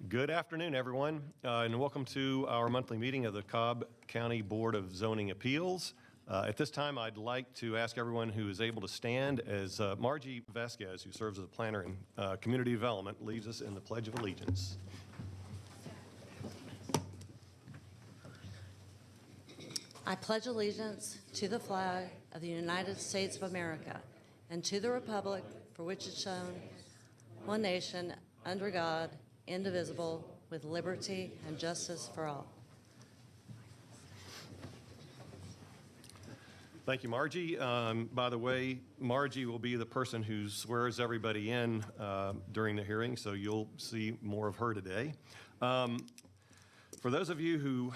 Good afternoon, everyone, and welcome to our monthly meeting of the Cobb County Board of Zoning Appeals. At this time, I'd like to ask everyone who is able to stand as Margie Vasquez, who serves as a planner in community development, leads us in the Pledge of Allegiance. I pledge allegiance to the flag of the United States of America and to the republic for which it's shown, one nation, under God, indivisible, with liberty and justice for all. Thank you, Margie. By the way, Margie will be the person who swears everybody in during the hearing, so you'll see more of her today. For those of you who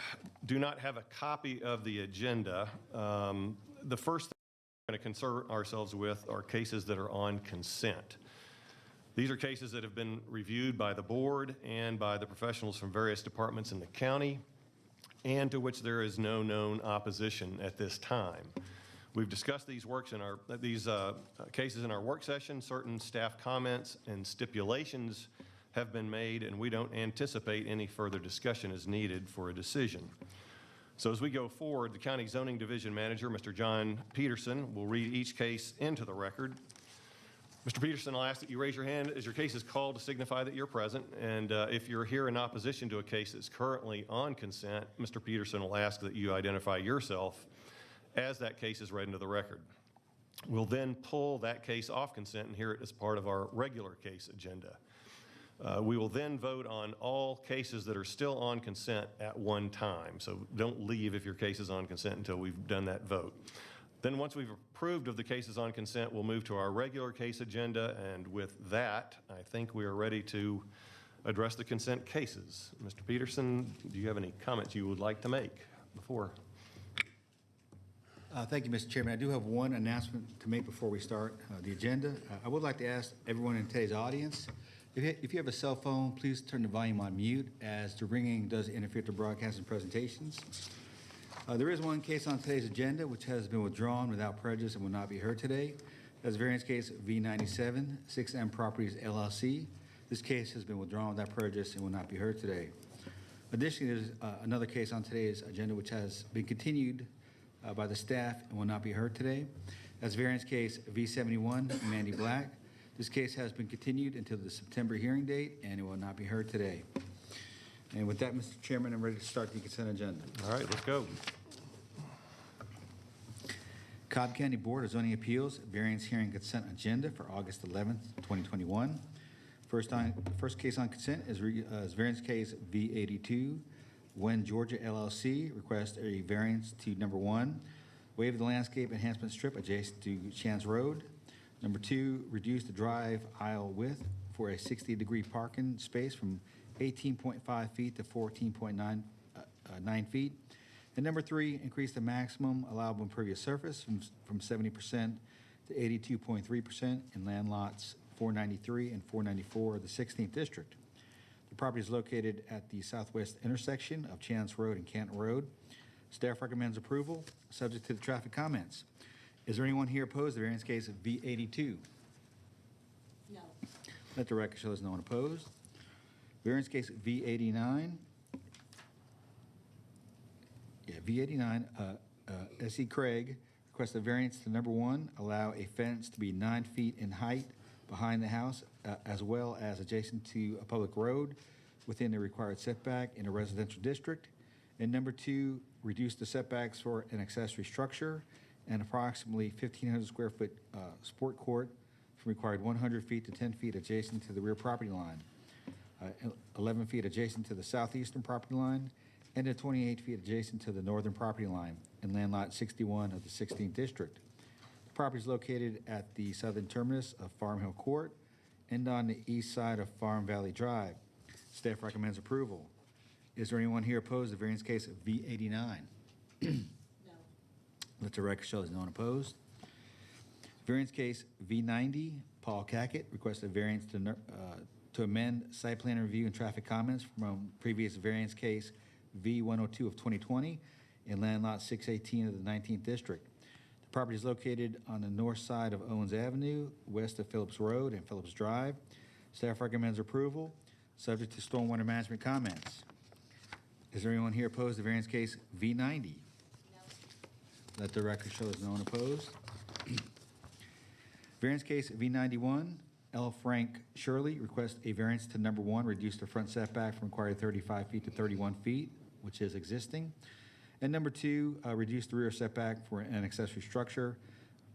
do not have a copy of the agenda, the first thing we're going to concern ourselves with are cases that are on consent. These are cases that have been reviewed by the board and by the professionals from various departments in the county, and to which there is no known opposition at this time. We've discussed these cases in our work session. Certain staff comments and stipulations have been made, and we don't anticipate any further discussion is needed for a decision. So as we go forward, the County Zoning Division Manager, Mr. John Peterson, will read each case into the record. Mr. Peterson, I'll ask that you raise your hand as your case is called to signify that you're present. And if you're here in opposition to a case that's currently on consent, Mr. Peterson will ask that you identify yourself as that case is read into the record. We'll then pull that case off consent and hear it as part of our regular case agenda. We will then vote on all cases that are still on consent at one time. So don't leave if your case is on consent until we've done that vote. Then once we've approved of the cases on consent, we'll move to our regular case agenda. And with that, I think we are ready to address the consent cases. Mr. Peterson, do you have any comments you would like to make before? Thank you, Mr. Chairman. I do have one announcement to make before we start the agenda. I would like to ask everyone in today's audience, if you have a cell phone, please turn the volume on mute, as the ringing does interfere with broadcasts and presentations. There is one case on today's agenda which has been withdrawn without prejudice and will not be heard today. That's Variance Case V82, 6M Properties, LLC. This case has been withdrawn without prejudice and will not be heard today. Additionally, there's another case on today's agenda which has been continued by the staff and will not be heard today. That's Variance Case V71, Mandy Black. This case has been continued until the September hearing date and it will not be heard today. And with that, Mr. Chairman, I'm ready to start the consent agenda. All right, let's go. Cobb County Board of Zoning Appeals variance hearing consent agenda for August 11th, 2021. First case on consent is Variance Case V82, When Georgia LLC requests a variance to number 1, waive the landscape enhancement strip adjacent to Chance Road. Number 2, reduce the drive aisle width for a 60-degree parking space from 18.5 feet to 14.9 feet. And number 3, increase the maximum allowable impervious surface from 70% to 82.3% in land lots 493 and 494 of the 16th District. The property is located at the southwest intersection of Chance Road and Canton Road. Staff recommends approval, subject to the traffic comments. Is there anyone here opposed to variance case of V82? No. Let the record show there's no one opposed. Variance case V89. V89, S.E. Craig requests a variance to number 1, allow a fence to be 9 feet in height behind the house, as well as adjacent to a public road within the required setback in a residential district. And number 2, reduce the setbacks for an accessory structure and approximately 1,500 square foot sport court from required 100 feet to 10 feet adjacent to the rear property line, 11 feet adjacent to the southeastern property line, and 28 feet adjacent to the northern property line in land lot 61 of the 16th District. The property is located at the southern terminus of Farm Hill Court and on the east side of Farm Valley Drive. Staff recommends approval. Is there anyone here opposed to variance case V89? No. Let the record show there's no one opposed. Variance case V90, Paul Cackett requests a variance to amend site plan review and traffic comments from previous variance case V102 of 2020 in land lot 618 of the 19th District. The property is located on the north side of Owens Avenue, west of Phillips Road and Phillips Drive. Staff recommends approval, subject to stormwater management comments. Is there anyone here opposed to variance case V90? Let the record show as no one opposed. Variance case V91, L. Frank Shirley requests a variance to number 1, reduce the front setback from required 35 feet to 31 feet, which is existing. And number 2, reduce the rear setback for an accessory structure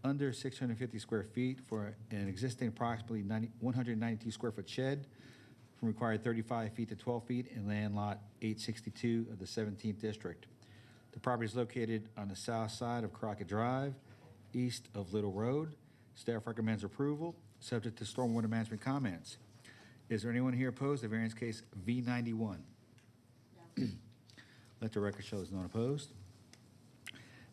under 650 square feet for an existing approximately 192 square foot shed from required 35 feet to 12 feet in land lot 862 of the 17th district. The property is located on the south side of Crockett Drive, east of Little Road. Staff recommends approval, subject to stormwater management comments. Is there anyone here opposed to variance case V91? No. Let the record show as none opposed.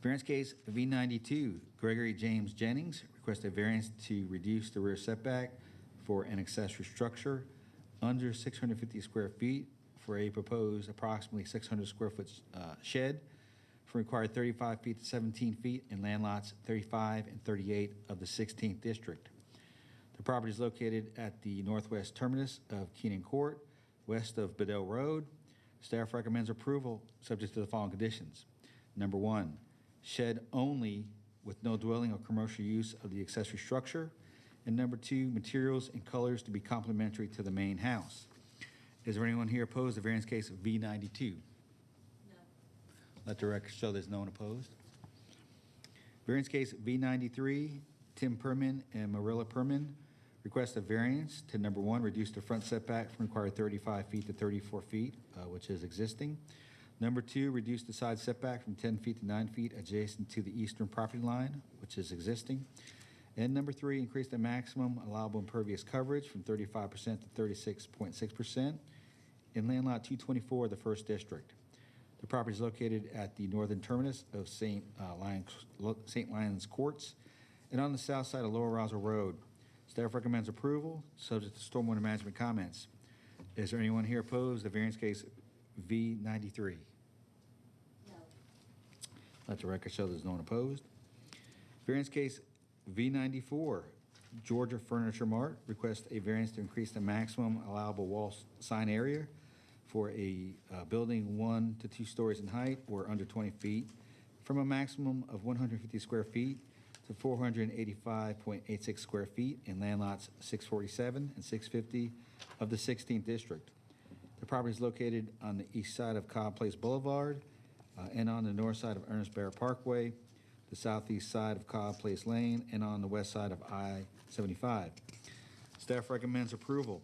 Variance case V92, Gregory James Jennings requests a variance to reduce the rear setback for an accessory structure under 650 square feet for a proposed approximately 600 square foot shed from required 35 feet to 17 feet in land lots 35 and 38 of the 16th district. The property is located at the northwest terminus of Keenan Court, west of Bedell Road. Staff recommends approval, subject to the following conditions. Number 1, shed only with no dwelling or commercial use of the accessory structure. And number 2, materials and colors to be complementary to the main house. Is there anyone here opposed to variance case V92? No. Let the record show there's no one opposed. Variance case V93, Tim Perman and Marilla Perman request a variance to number 1, reduce the front setback from required 35 feet to 34 feet, which is existing. Number 2, reduce the side setback from 10 feet to 9 feet adjacent to the eastern property line, which is existing. And number 3, increase the maximum allowable impervious coverage from 35% to 36.6% in land lot 224 of the 1st District. The property is located at the northern terminus of St. Lyons Courts and on the south side of Lower Roswell Road. Staff recommends approval, subject to stormwater management comments. Is there anyone here opposed to variance case V93? No. Let the record show there's no one opposed. Variance case V94, Georgia Furniture Mart requests a variance to increase the maximum allowable wall sign area for a building 1 to 2 stories in height or under 20 feet from a maximum of 150 square feet to 485.86 square feet in land lots 647 and 650 of the 16th District. The property is located on the east side of Cobb Place Boulevard and on the north side of Ernest Barrett Parkway, the southeast side of Cobb Place Lane, and on the west side of I-75. Staff recommends approval.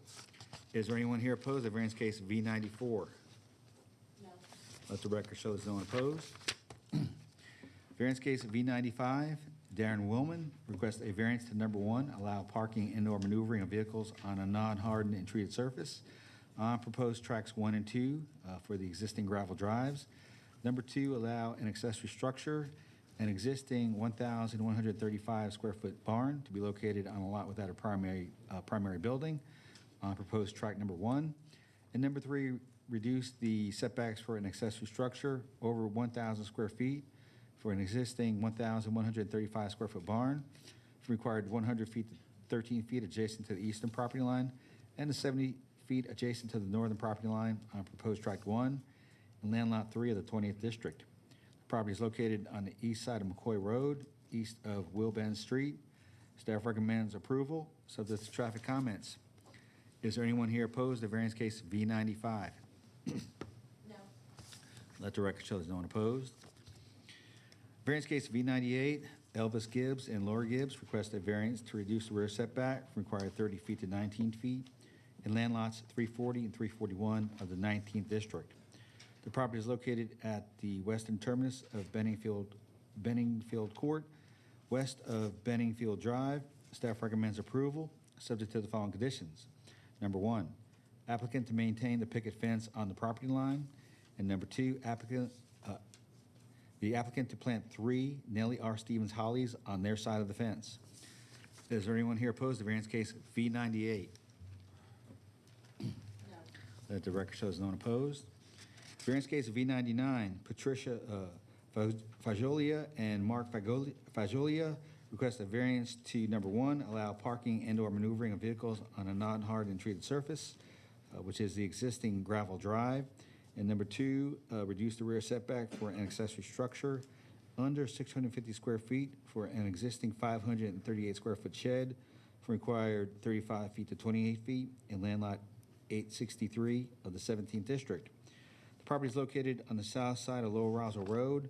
Is there anyone here opposed to variance case V94? No. Let the record show there's no one opposed. Variance case V95, Darren Willman requests a variance to number 1, allow parking indoor maneuvering of vehicles on a non-hardened and treated surface on proposed tracks 1 and 2 for the existing gravel drives. Number 2, allow an accessory structure, an existing 1,135 square foot barn to be located on a lot without a primary building on proposed track number 1. And number 3, reduce the setbacks for an accessory structure over 1,000 square feet for an existing 1,135 square foot barn from required 100 feet to 13 feet adjacent to the eastern property line and the 70 feet adjacent to the northern property line on proposed tract 1 and land lot 3 of the 20th District. The property is located on the east side of McCoy Road, east of Will Bend Street. Staff recommends approval, subject to traffic comments. Is there anyone here opposed to variance case V95? No. Let the record show there's no one opposed. Variance case V98, Elvis Gibbs and Laura Gibbs request a variance to reduce the rear setback from required 30 feet to 19 feet in land lots 340 and 341 of the 19th District. The property is located at the western terminus of Benningfield Court, west of Benningfield Drive. Staff recommends approval, subject to the following conditions. Number 1, applicant to maintain the picket fence on the property line. And number 2, the applicant to plant 3 Nellie R. Stevens hollies on their side of the fence. Is there anyone here opposed to variance case V98? No. Let the record show there's no one opposed. Variance case V99, Patricia Fajolia and Mark Fajolia Request a variance to number 1, allow parking and/or maneuvering of vehicles on a non-hard and treated surface, which is the existing gravel drive. And number 2, reduce the rear setback for an accessory structure under 650 square feet for an existing 538 square foot shed from required 35 feet to 28 feet in land lot 863 of the 17th district. The property is located on the south side of Lower Roswell Road,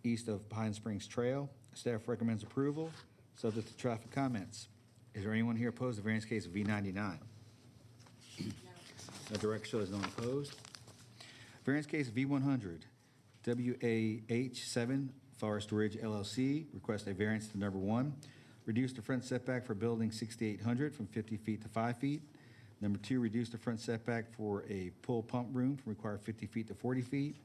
east of Pine Springs Trail. Staff recommends approval, subject to traffic comments. Is there anyone here opposed to variance case V99? Let the record show there's no one opposed. Variance case V100, WAH7 Forest Ridge LLC, request a variance to number 1, reduce the front setback for building 6800 from 50 feet to 5 feet. Number 2, reduce the front setback for a pool pump room from required 50 feet to 40 feet.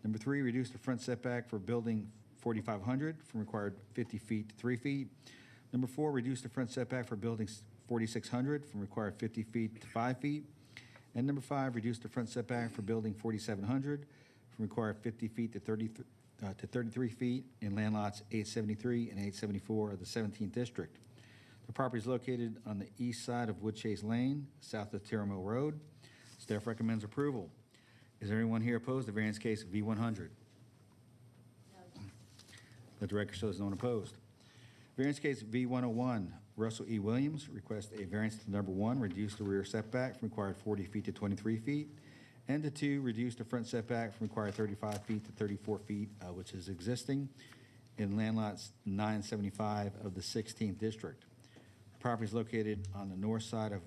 Number 3, reduce the front setback for building 4500 from required 50 feet to 3 feet. Number 4, reduce the front setback for building 4600 from required 50 feet to 5 feet. And number 5, reduce the front setback for building 4700 from required 50 feet to 33 feet in land lots 873 and 874 of the 17th district. The property is located on the east side of Woodchase Lane, south of Terrell Road. Staff recommends approval. Is there anyone here opposed to variance case V100? Let the record show there's no one opposed. Variance case V101, Russell E. Williams requests a variance to number 1, reduce the rear setback from required 40 feet to 23 feet, and to 2, reduce the front setback from required 35 feet to 34 feet, which is existing in land lots 975 of the 16th district. The property is located on the north side of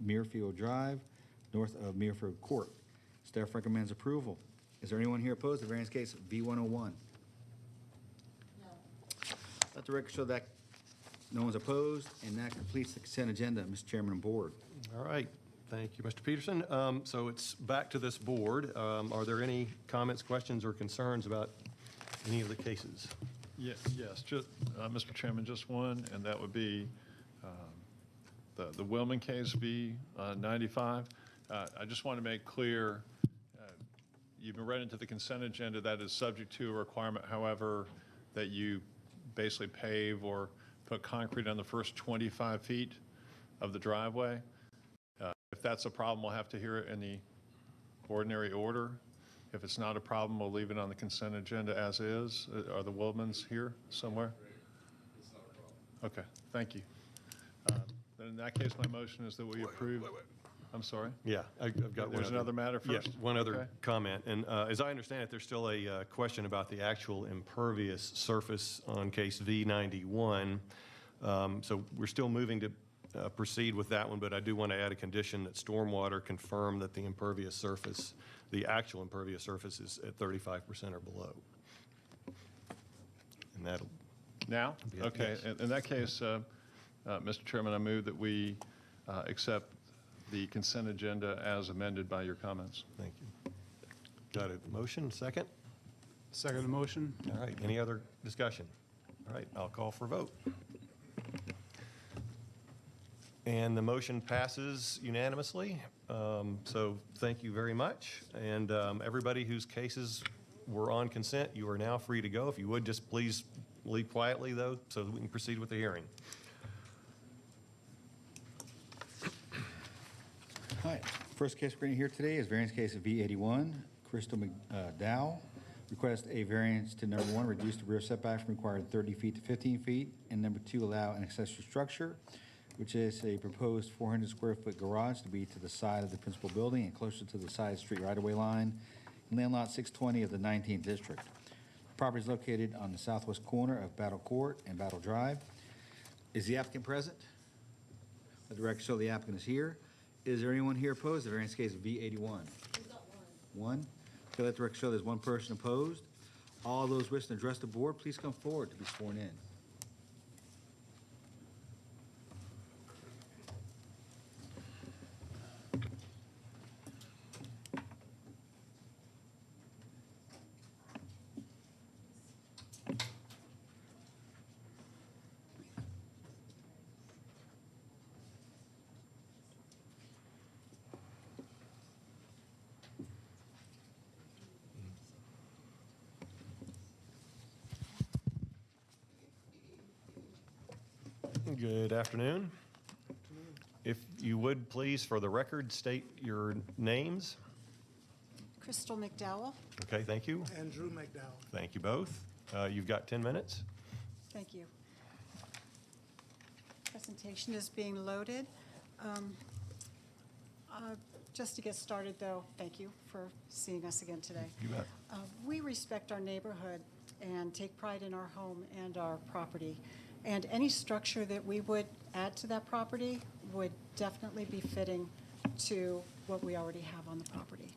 Muirfield Drive, north of Muirfield Court. Staff recommends approval. Is there anyone here opposed to variance case V101? Let the record show that no one's opposed, and that completes the consent agenda, Mr. Chairman and Board. All right. Thank you, Mr. Peterson. So it's back to this board. Are there any comments, questions, or concerns about any of the cases? Yes, just, Mr. Chairman, just one, and that would be the Willman case V95. I just want to make clear, you've been read into the consent agenda that is subject to a requirement, however, that you basically pave or put concrete on the first 25 feet of the driveway. If that's a problem, we'll have to hear it in the ordinary order. If it's not a problem, we'll leave it on the consent agenda as is. Are the Wildmans here somewhere? It's not a problem. Okay, thank you. Then in that case, my motion is that we approve. Wait. I'm sorry? Yeah, I've got one. There's another matter first? Yeah, one other Okay. comment. And as I understand it, there's still a question about the actual impervious surface on case V91. So we're still moving to proceed with that one, but I do want to add a condition that stormwater confirm that the impervious surface, the actual impervious surface, is at 35% or below. And that'll. Now? Yeah, Okay, yes. in that case, Mr. Chairman, I move that we accept the consent agenda as amended by your comments. Thank you. Got a motion, second? Second motion. All right, any other discussion? All right, I'll call for vote. And the motion passes unanimously. So thank you very much. And everybody whose cases were on consent, you are now free to go. If you would, just please leave quietly, though, so that we can proceed with the hearing. All right, first case we're going to hear today is variance case of V81. Crystal McDowell requests a variance to number 1, reduce the rear setback from required 30 feet to 15 feet, and number 2, allow an accessory structure, which is a proposed 400 square foot garage to be to the side of the principal building and closer to the side street right-of-way line in land lot 620 of the 19th district. The property is located on the southwest corner of Battle Court and Battle Drive. Is the applicant present? Let the record show the applicant is here. Is there anyone here opposed to variance case V81? We've got one. Okay, let the record show there's one person opposed. All those wishing to address the board, please come forward to be sworn in. Good afternoon. If you would, please, for the record, state your names. Crystal McDowell. Okay, thank you. Andrew McDowell. Thank you both. You've got 10 minutes. Thank you. Presentation is being loaded. Just to get started, though, thank you for seeing us again today. You bet. We respect our neighborhood and take pride in our home and our property. And any structure that we would add to that property would definitely be fitting to what we already have on the property.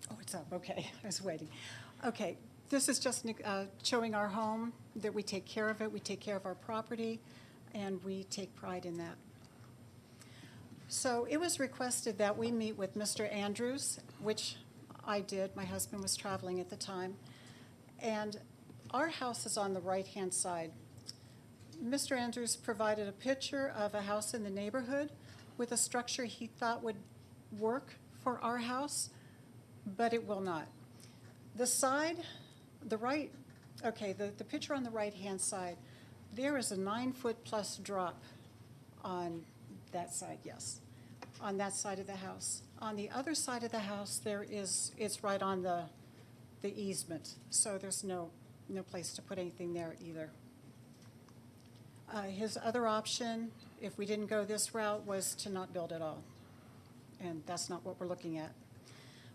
Oh, it's up, okay, I was waiting. Okay, this is just showing our home, that we take care of it, we take care of our property, and we take pride in that. So it was requested that we meet with Mr. Andrews, which I did, my husband was traveling at the time, and our house is on the right-hand side. Mr. Andrews provided a picture of a house in the neighborhood with a structure he thought would work for our house, but it will not. The side, the right, okay, the picture on the right-hand side, there is a 9-foot plus drop on that side, yes, on that side of the house. On the other side of the house, it's right on the easement, so there's no place to put anything there either. His other option, if we didn't go this route, was to not build at all, and that's not what we're looking at.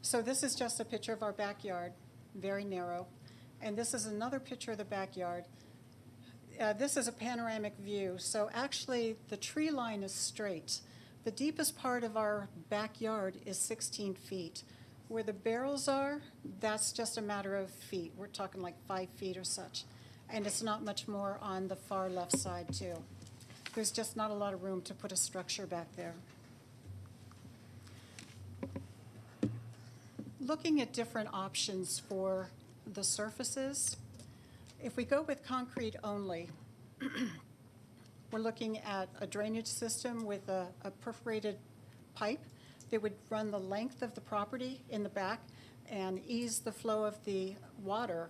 So this is just a picture of our backyard, very narrow, and this is another picture of the backyard. This is a panoramic view, so actually the tree line is straight. The deepest part of our backyard is 16 feet. Where the barrels are, that's just a matter of feet. We're talking like 5 feet or such. And it's not much more on the far left side too. There's just not a lot of room to put a structure back there. Looking at different options for the surfaces, if we go with concrete only, we're looking at a drainage system with a perforated pipe that would run the length of the property in the back and ease the flow of the water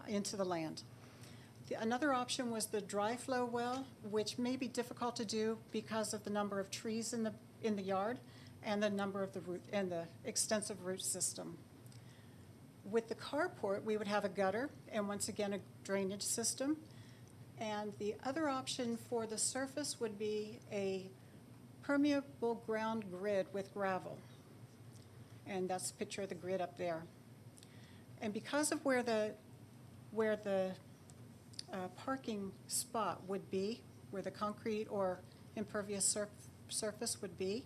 into the land. Another option was the dry flow well, which may be difficult to do because of the number of trees in the yard and the number of the extensive root system. With the carport, we would have a gutter and once again a drainage system. And the other option for the surface would be a permeable ground grid with gravel. And that's a picture of the grid up there. And because of where the parking spot would be, where the concrete or impervious surface would be,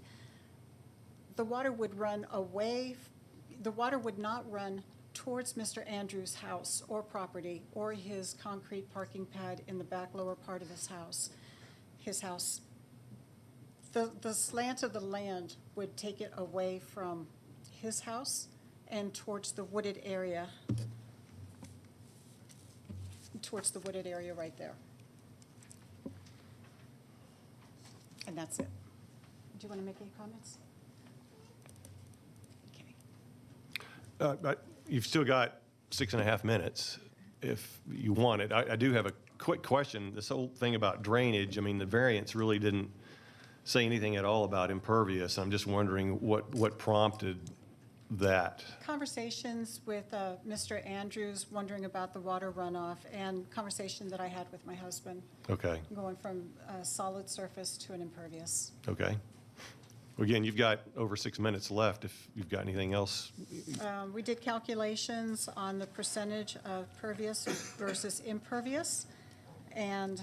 the water would run away, the water would not run towards Mr. Andrews' house or property or his concrete parking pad in the back lower part of his house. The slant of the land would take it away from his house and towards the wooded area, right there. And that's it. Do you want to make any comments? Okay. You've still got 6.5 minutes if you want it. I do have a quick question. This whole thing about drainage, I mean, the variance really didn't say anything at all about impervious. I'm just wondering what prompted that. Conversations with Mr. Andrews, wondering about the water runoff, and conversation that I had with my husband. Okay. Going from a solid surface to an impervious. Okay. Well, again, you've got over 6 minutes left if you've got anything else. We did calculations on the percentage of pervious versus impervious. And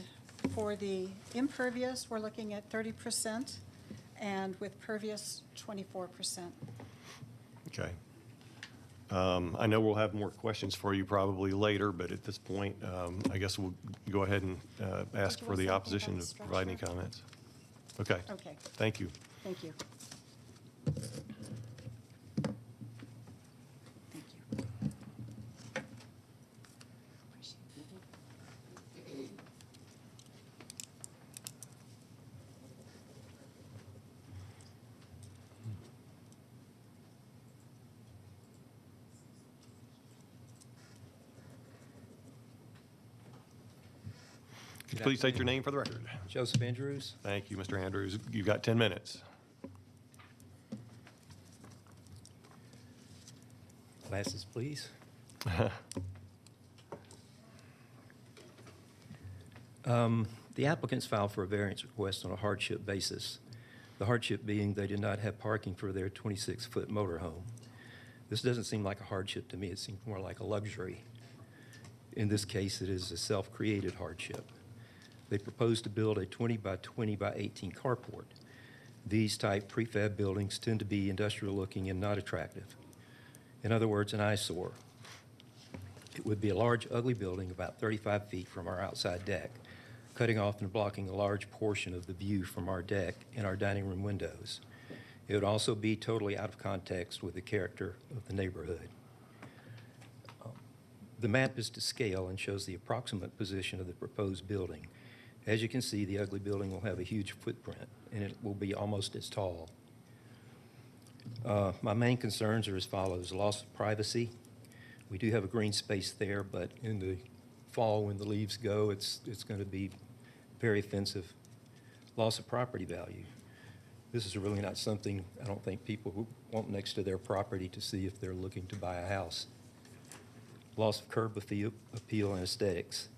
for the impervious, we're looking at 30%, and with pervious, 24%. Okay. I know we'll have more questions for you probably later, but at this point, I guess we'll go ahead and ask Did you for want the something opposition about to the provide any structure? comments. Okay. Okay, Thank you. thank you. Thank you. Could you please state your name for the record? Joseph Andrews. Thank you, Mr. Andrews. You've got 10 minutes. Glasses, please. The applicants filed for a variance request on a hardship basis. The hardship being they did not have parking for their 26-foot motorhome. This doesn't seem like a hardship to me. It seems more like a luxury. In this case, it is a self-created hardship. They propose to build a 20 by 20 by 18 carport. These type prefab buildings tend to be industrial looking and not attractive. In other words, an eyesore. It would be a large, ugly building about 35 feet from our outside deck, cutting off and blocking a large portion of the view from our deck and our dining room windows. It would also be totally out of context with the character of the neighborhood. The map is to scale and shows the approximate position of the proposed building. As you can see, the ugly building will have a huge footprint, and it will be almost as tall. My main concerns are as follows: loss of privacy. We do have a green space there, but in the fall when the leaves go, it's going to be very offensive. Loss of property value. This is really not something I don't think people would want next to their property to see if they're looking to buy a house. Loss of curb appeal and aesthetics.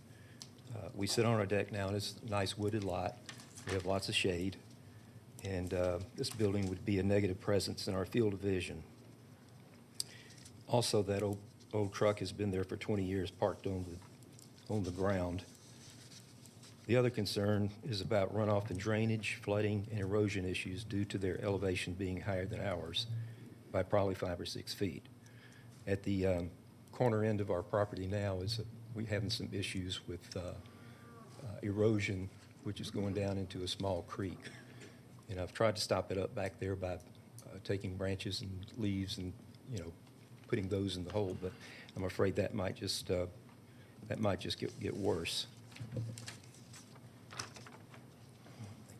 We sit on our deck now, and it's a nice wooded lot. We have lots of shade, and this building would be a negative presence in our field of vision. Also, that old truck has been there for 20 years, parked on the ground. The other concern is about runoff and drainage, flooding, and erosion issues due to their elevation being higher than ours by probably 5 or 6 feet. At the corner end of our property now we're having some issues with erosion, which is going down into a small creek. And I've tried to stop it up back there by taking branches and leaves and, putting those in the hole, but I'm afraid that might just get worse. Thank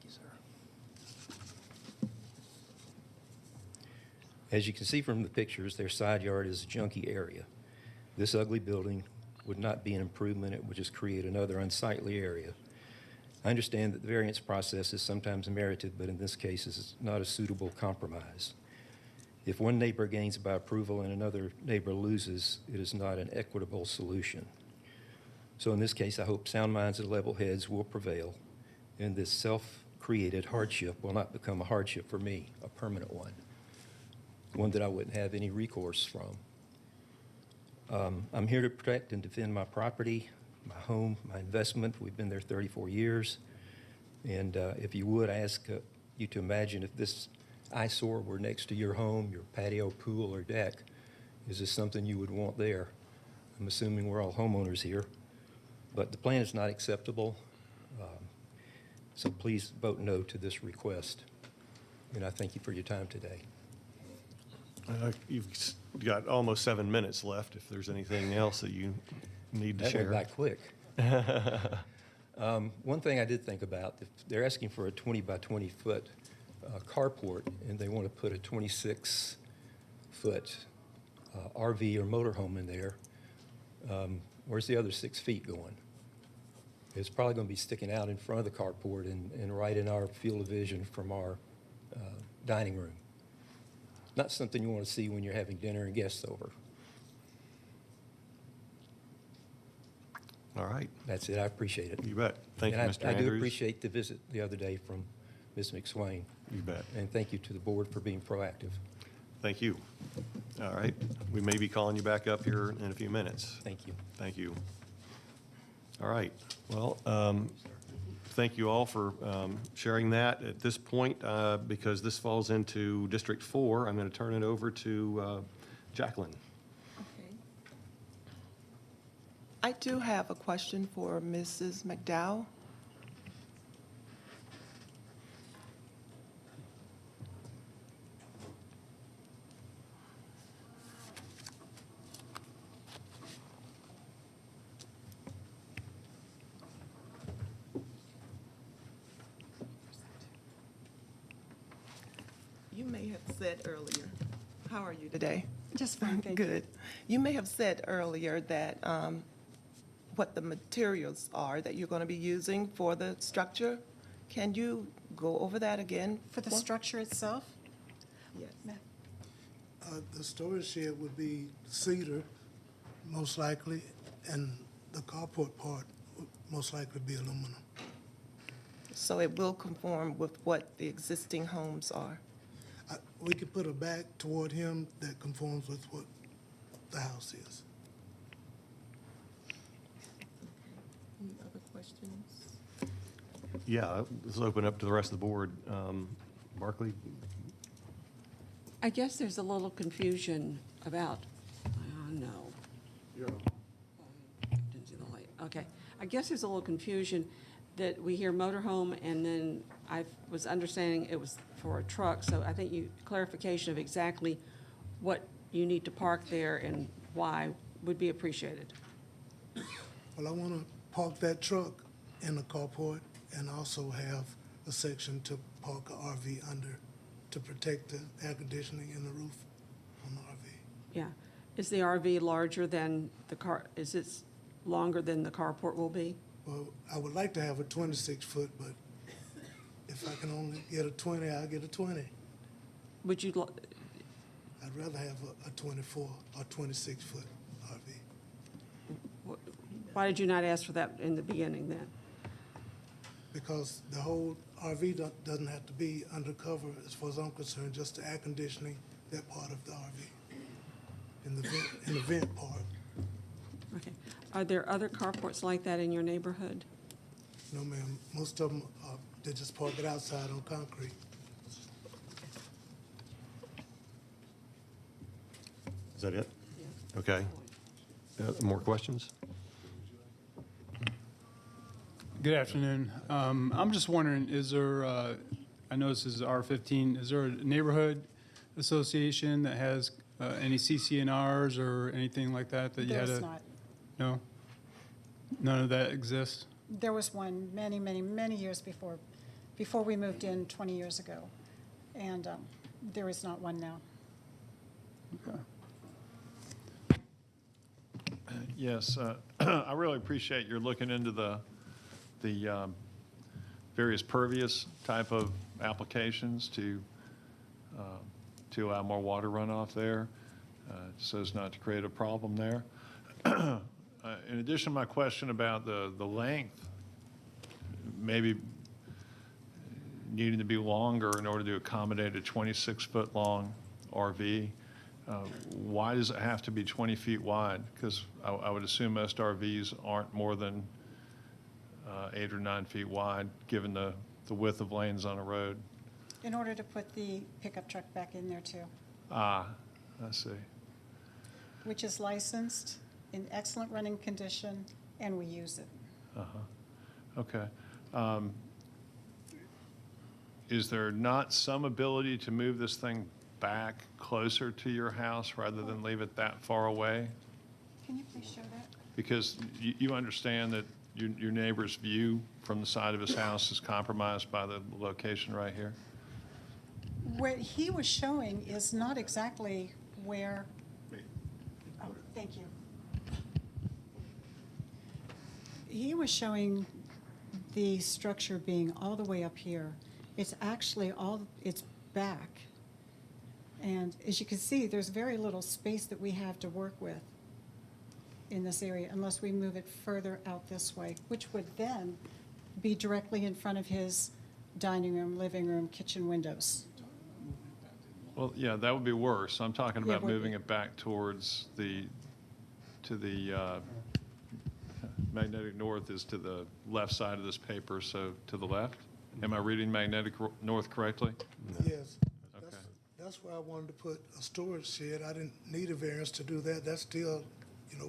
you, sir. As you can see from the pictures, their side yard is a junky area. This ugly building would not be an improvement. It would just create another unsightly area. I understand that the variance process is sometimes merited, but in this case, it's not a suitable compromise. If one neighbor gains by approval and another neighbor loses, it is not an equitable solution. So in this case, I hope sound minds and level heads will prevail, and this self-created hardship will not become a hardship for me, a permanent one that I wouldn't have any recourse from. I'm here to protect and defend my property, my home, my investment. We've been there 34 years. And if you would, I ask you to imagine if this eyesore were next to your home, your patio, pool, or deck. Is this something you would want there? I'm assuming we're all homeowners here. But the plan is not acceptable. So please vote no to this request. And I thank you for your time today. You've got almost 7 minutes left if there's anything else that you need to That share. went by quick. One thing I did think about, if they're asking for a 20 by 20 foot carport and they want to put a 26-foot RV or motorhome in there, where's the other 6 feet going? It's probably going to be sticking out in front of the carport and right in our field of vision from our dining room. Not something you want to see when you're having dinner and guests over. All right. That's it. I appreciate it. You bet. Thank you, And Mr. I Andrews. do appreciate the visit the other day from Ms. McSwain. You bet. And thank you to the board for being proactive. Thank you. All right. We may be calling you back up here in a few minutes. Thank you. Thank you. All right. Well, thank you all for sharing that. At this point, because this falls into District 4, I'm going to turn it over to Jacqueline. I do have a question for Mrs. McDowell. You may have said earlier, how are you today? Just fine, thank you. Good. You may have said earlier that what the materials are that you're going to be using for the structure. Can you go over that again? For the structure itself? Yes. The storage shed would be cedar, most likely, and the carport part would most likely be aluminum. So it will conform with what the existing homes are? We could put a back toward him that conforms with what the house is. Any other questions? Yeah, let's open up to the rest of the board. Barkley? I guess there's a little confusion about, no. Didn't see the light. Okay. I guess there's a little confusion that we hear motorhome, and then I was understanding it was for a truck, so I think clarification of exactly what you need to park there and why would be appreciated. Well, I want to park that truck in the carport and also have a section to park an RV under to protect the air conditioning and the roof on the RV. Yeah. Is the RV larger than the car, is it longer than the carport will be? Well, I would like to have a 26-foot, but if I can only get a 20, I'll get a 20. Would you, I'd rather have a 24 or 26-foot RV why did you not ask for that in the beginning then? because the whole RV doesn't have to be undercover as far as I'm concerned, just the air conditioning, that part of the RV, in the vent part. Okay. Are there other carports like that in your neighborhood? No, ma'am, most of them, they just park it outside on concrete. Is that it? Okay. More questions? Good afternoon. I'm just wondering, is there, I know this is R15, is there a neighborhood association that has any CCNRs or anything like that that you had to? There's not. No? None of that exists? There was one many, many, many years before we moved in 20 years ago. And there is not one now. Okay. Yes, I really appreciate your looking into the various pervious type of applications to allow more water runoff there, so as not to create a problem there. In addition to my question about the length, maybe needing to be longer in order to accommodate a 26-foot long RV, why does it have to be 20 feet wide? Because I would assume most RVs aren't more than 8 or 9 feet wide, given the width of lanes on a road. In order to put the pickup truck back in there too, Ah, I see. which is licensed, in excellent running condition, and we use it. Okay. Is there not some ability to move this thing back closer to your house rather than leave it that far away? Can you please show that? Because you understand that your neighbor's view from the side of his house is compromised by the location right here? What he was showing is not exactly where, oh, thank you. He was showing the structure being all the way up here. It's actually it's back. And as you can see, there's very little space that we have to work with in this area unless we move it further out this way, which would then be directly in front of his dining room, living room, kitchen windows. Well, yeah, that would be worse. I'm talking Yeah, about would be. moving it back towards the magnetic north is to the left side of this paper, so to the left. Am I reading magnetic north correctly? Yes. Okay. That's why I wanted to put a storage shed. I didn't need a variance to do that. That's still,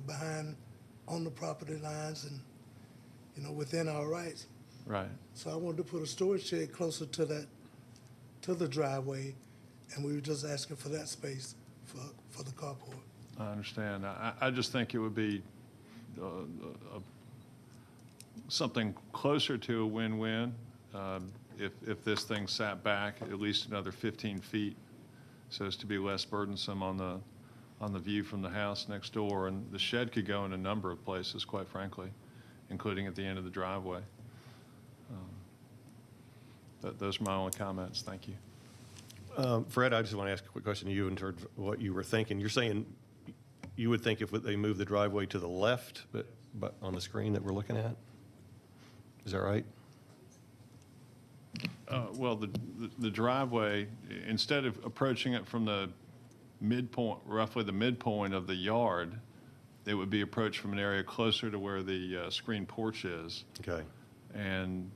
behind on the property lines and, you know, within our rights. Right. So I wanted to put a storage shed closer to that, to the driveway, and we were just asking for that space for the carport. I understand. I just think it would be something closer to a win-win if this thing sat back at least another 15 feet so as to be less burdensome on the view from the house next door. And the shed could go in a number of places, quite frankly, including at the end of the driveway. Those are my only comments. Thank you. Fred, I just want to ask a quick question to you in terms of what you were thinking. You're saying you would think if they move the driveway to the left, but on the screen that we're looking at? Is that right? Well, the driveway, instead of approaching it from the midpoint, roughly the midpoint of the yard, it would be approached from an area closer to where the screen porch is. Okay. And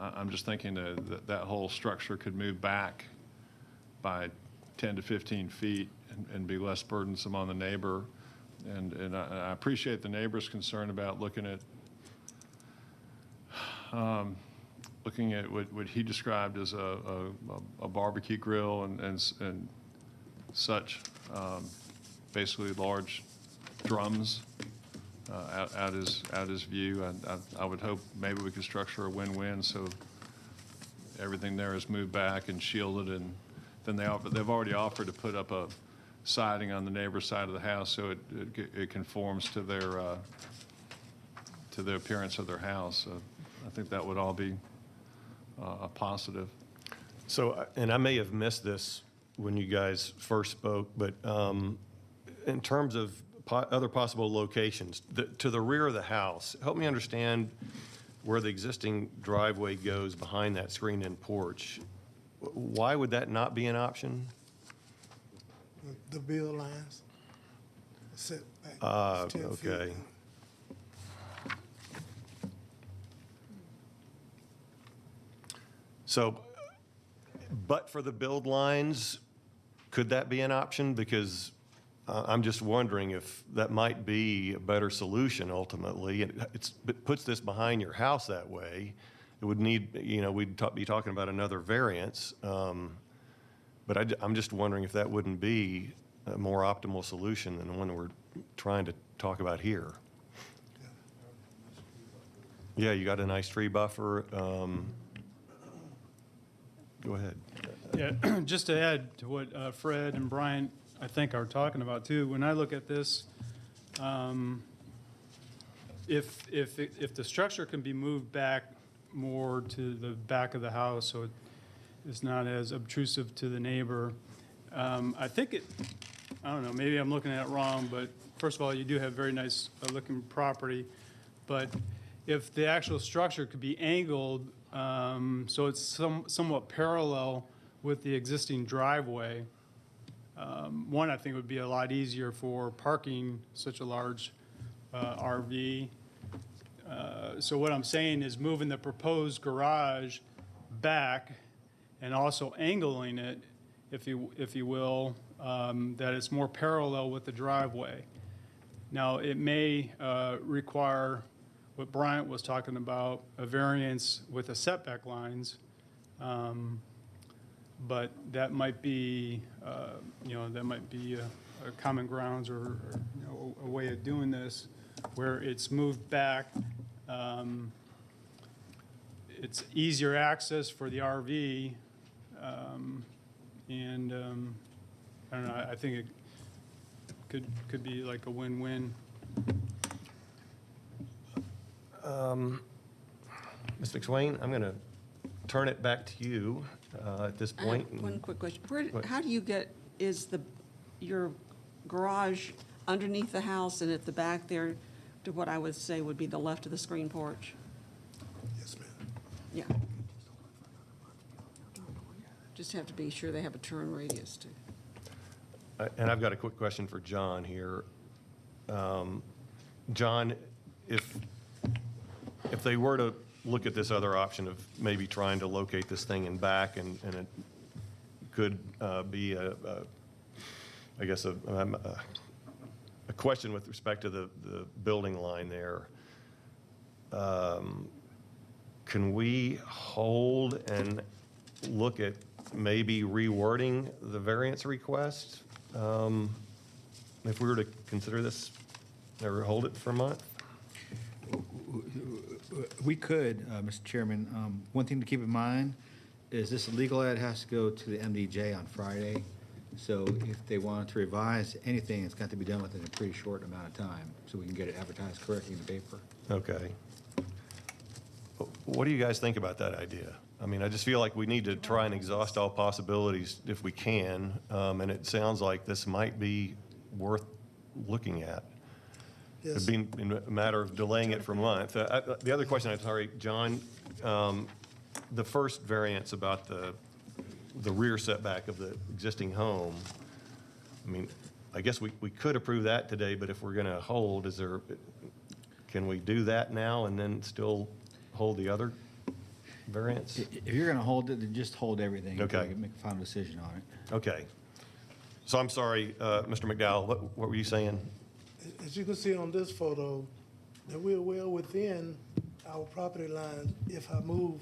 I'm just thinking that whole structure could move back by 10 to 15 feet and be less burdensome on the neighbor. And I appreciate the neighbor's concern about looking at what he described as a barbecue grill and such, basically large drums out his view. I would hope maybe we could structure a win-win so everything there is moved back and shielded, and then they've already offered to put up a siding on the neighbor's side of the house so it conforms to the appearance of their house. So I think that would all be a positive. So, and I may have missed this when you guys first spoke, but in terms of other possible locations, to the rear of the house, help me understand where the existing driveway goes behind that screened-in porch. Why would that not be an option? The bill lines set back 10 feet. Okay. So, but for the build lines, could that be an option? Because I'm just wondering if that might be a better solution ultimately. It puts this behind your house that way. It would need, we'd be talking about another variance. But I'm just wondering if that wouldn't be a more optimal solution than the one we're trying to talk about here. Yeah, you got a nice tree buffer. Go ahead. Yeah, just to add to what Fred and Brian, I think, are talking about too, when I look at this, if the structure can be moved back more to the back of the house so it's not as obtrusive to the neighbor, I think I don't know, maybe I'm looking at it wrong, but first of all, you do have very nice looking property, but if the actual structure could be angled so it's somewhat parallel with the existing driveway, one, I think would be a lot easier for parking such a large RV. So what I'm saying is moving the proposed garage back and also angling it, if you will, that it's more parallel with the driveway. Now, it may require what Bryant was talking about, a variance with the setback lines, but that might be, a common grounds or a way of doing this where it's moved back. It's easier access for the RV, and I don't know. I think it could be like a win-win. Ms. McSwain, I'm going to turn it back to you at this point. One quick question. How do you is your garage underneath the house and at the back there to what I would say would be the left of the screen porch? Yes, ma'am. Yeah. Just have to be sure they have a turn radius too. And I've got a quick question for John here. John, if they were to look at this other option of maybe trying to locate this thing in back and it could be I guess a question with respect to the building line there. Can we hold and look at maybe rewording the variance request? If we were to consider this, or hold it for a month? We could, Mr. Chairman. One thing to keep in mind is this legal ad has to go to the MDJ on Friday. So if they wanted to revise anything, it's got to be done within a pretty short amount of time so we can get it advertised correctly in the paper. Okay. What do you guys think about that idea? I mean, I just feel like we need to try and exhaust all possibilities if we can, and it sounds like this might be worth looking at. Yes. It'd be a matter of delaying it for a month. The other question, I'm sorry, John, the first variance about the rear setback of the existing home, I mean, I guess we could approve that today, but if we're going to hold, can we do that now and then still hold the other variance? If you're going to hold it, then just hold everything. Okay. Until you can make a final decision on it. Okay. So I'm sorry, Mr. McDowell, what were you saying? As you can see on this photo, that we're well within our property line if I move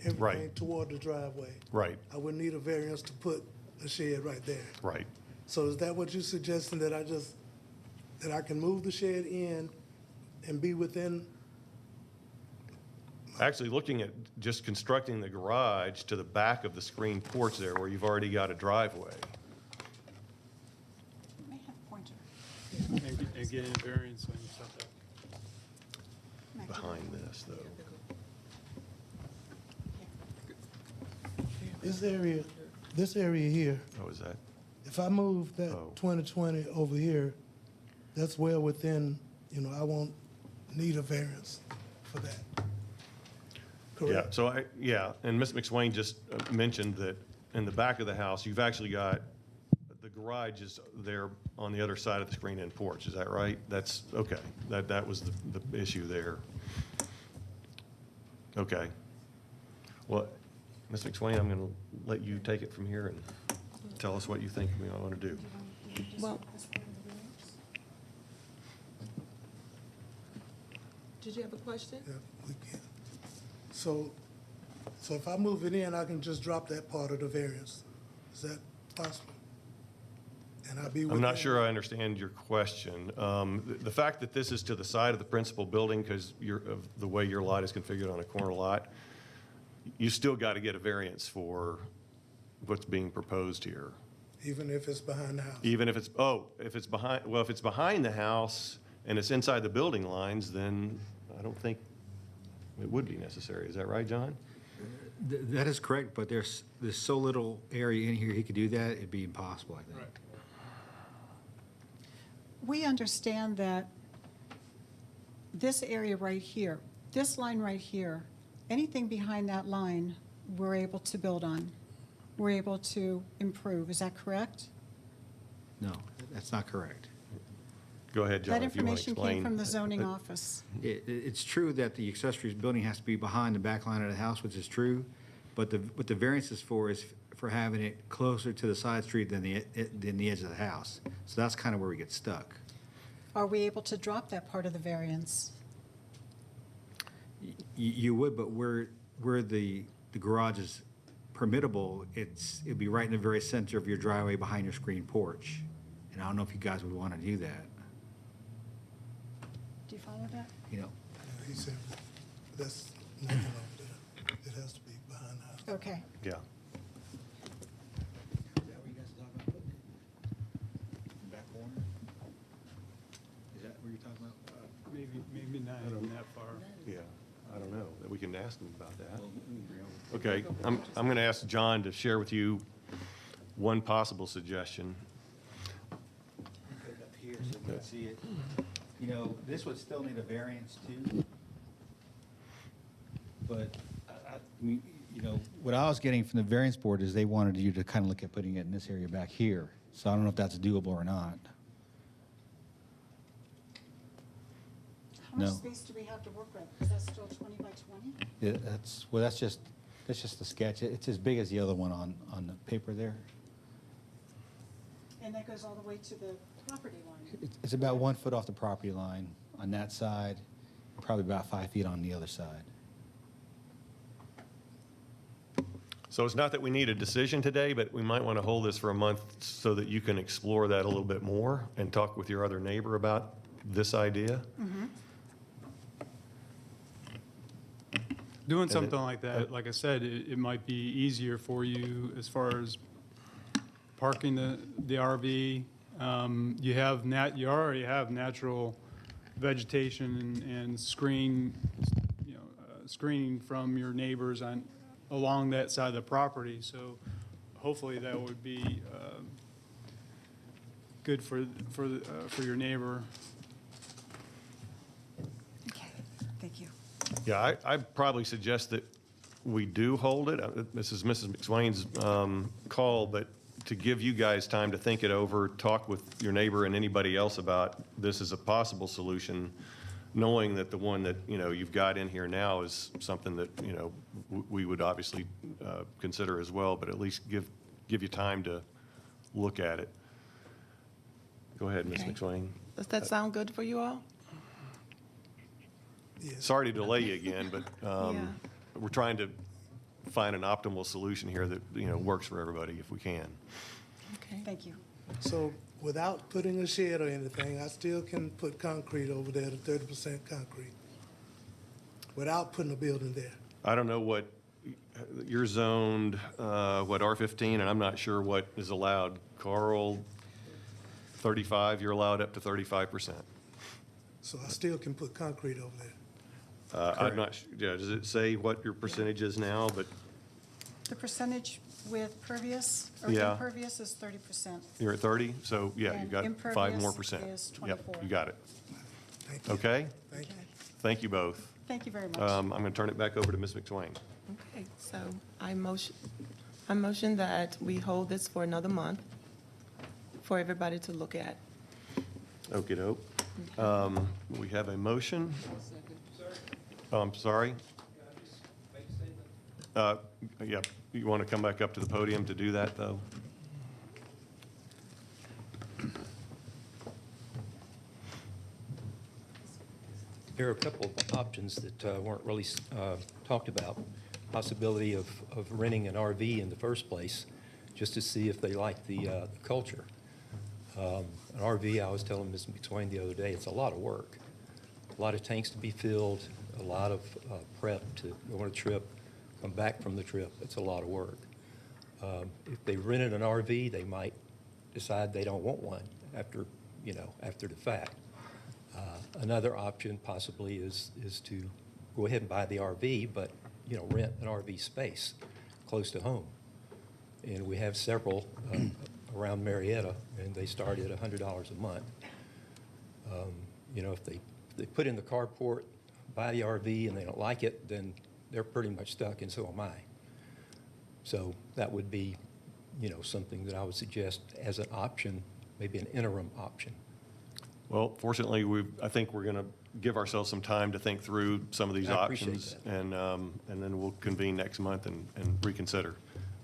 everything Right. toward the driveway. Right, I would need a variance to put a shed right there. right. So is that what you're suggesting, that I can move the shed in and be within? Actually, looking at just constructing the garage to the back of the screen porch there where you've already got a driveway. You may have a pointer. And getting a variance on your setback. Behind this, though. This area here, Oh, is that? if I move that Oh. 2020 over here, that's well within, I won't need a variance for that. Yeah, Correct? so and Ms. McSwain just mentioned that in the back of the house, you've actually got, the garage is there on the other side of the screen-in porch, is that right? That's, okay, that was the issue there. Okay. Well, Ms. McSwain, I'm going to let you take it from here and tell us what you think we want to do. Well, did you have a question? Yeah, we can. So if I move it in, I can just drop that part of the variance. Is that possible? And I'll be I'm within. not sure I understand your question. The fact that this is to the side of the principal building because of the way your lot is configured on a corner lot, you still got to get a variance for what's being proposed here. Even if it's behind the house? Even if if it's behind the house and it's inside the building lines, then I don't think it would be necessary. Is that right, John? That is correct, but there's so little area in here he could do that, it'd be impossible, I think. Right. We understand that this area right here, this line right here, anything behind that line, we're able to build on. We're able to improve. Is that correct? No, that's not correct. Go ahead, John, That if you want to information explain. came from the zoning office. It's true that the accessory building has to be behind the back line of the house, which is true, but what the variance is for having it closer to the side street than the edge of the house. So that's kind of where we get stuck. Are we able to drop that part of the variance? You would, but where the garage is permittable, it'd be right in the very center of your driveway behind your screen porch. And I don't know if you guys would want to do that, Do you follow that? you know. He said, that's nothing over there. It has to be behind the house. Okay. Yeah. Is that where you guys are talking about putting it? Back corner? Is that where you're talking about? Maybe not even that far. Yeah, I don't know. We can ask them about that. Okay, I'm going to ask John to share with you one possible suggestion. Put it up here so you can see it. You know, this would still need a variance too. But, what I was getting from the variance board is they wanted you to kind of look at putting it in this area back here. So I don't know if that's doable or not. How much No. space do we have to work with? Is that still 20 by 20? Yeah, that's just the sketch. It's as big as the other one on the paper there. And that goes all the way to the property line? It's about 1 foot off the property line on that side, probably about 5 feet on the other side. So it's not that we need a decision today, but we might want to hold this for a month so that you can explore that a little bit more and talk with your other neighbor about this idea. Doing something like that, like I said, it might be easier for you as far as parking the RV. You already have natural vegetation and screening from your neighbors along that side of the property. So hopefully that would be good for your neighbor. Okay, thank you. Yeah, I'd probably suggest that we do hold it. This is Mrs. McSwain's call, but to give you guys time to think it over, talk with your neighbor and anybody else about this as a possible solution, knowing that the one that, you've got in here now is something that, we would obviously consider as well, but at least give you time to look at it. Go ahead, Ms. Okay. McSwain. Does that sound good for you all? Sorry to delay you again, but Yeah. we're trying to find an optimal solution here that, works for everybody if we can. Okay. Thank you. So without putting a shed or anything, I still can put concrete over there, to 30% concrete, without putting a building there. I don't know what, you're zoned, R15, and I'm not sure what is allowed. Carl, 35, you're allowed up to 35%. So I still can put concrete over there. I'm not, does it say what your percentage is now? But The percentage with pervious or Yeah. impervious is 30%. you're at 30, so yeah, you And got 5 more percent. impervious is Yep, 24. you got it. Thank you. Okay? Thank you. Thank you both. Thank you very much. I'm going to turn it back over to Ms. McSwain. Okay, so I motion that we hold this for another month for everybody to look at. Okey-doke. We have a motion. Oh, I'm sorry. Yeah, you want to come back up to the podium to do that, though? There are a couple of options that weren't really talked about. Possibility of renting an RV in the first place, just to see if they like the culture. An RV, I was telling Ms. McSwain the other day, it's a lot of work. A lot of tanks to be filled, a lot of prep to go on a trip, come back from the trip. It's a lot of work. If they rented an RV, they might decide they don't want one after the fact. Another option possibly is to go ahead and buy the RV, but, rent an RV space close to home. And we have several around Marietta, and they start at $100 a month. If they put in the carport, buy the RV, and they don't like it, then they're pretty much stuck, and so am I. So that would be, something that I would suggest as an option, maybe an interim option. Well, fortunately, I think we're going to give ourselves some time to think through some of these I appreciate options, and then we'll convene next month and reconsider.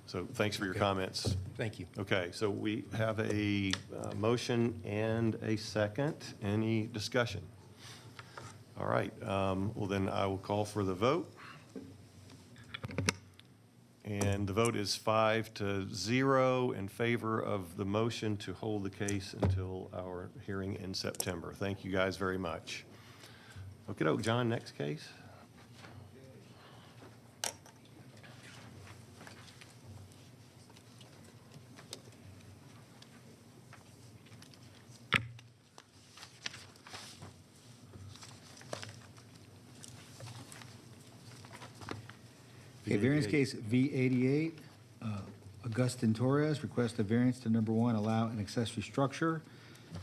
So thanks for your comments. Thank you. Okay, so we have a motion and a second. Any discussion? All right, well then I will call for the vote. And the vote is 5-0 in favor of the motion to hold the case until our hearing in September. Thank you guys very much. Okey-doke, John, next case. Okay, variance case V88, Augustin Torres requests a variance to number 1, allow an accessory structure,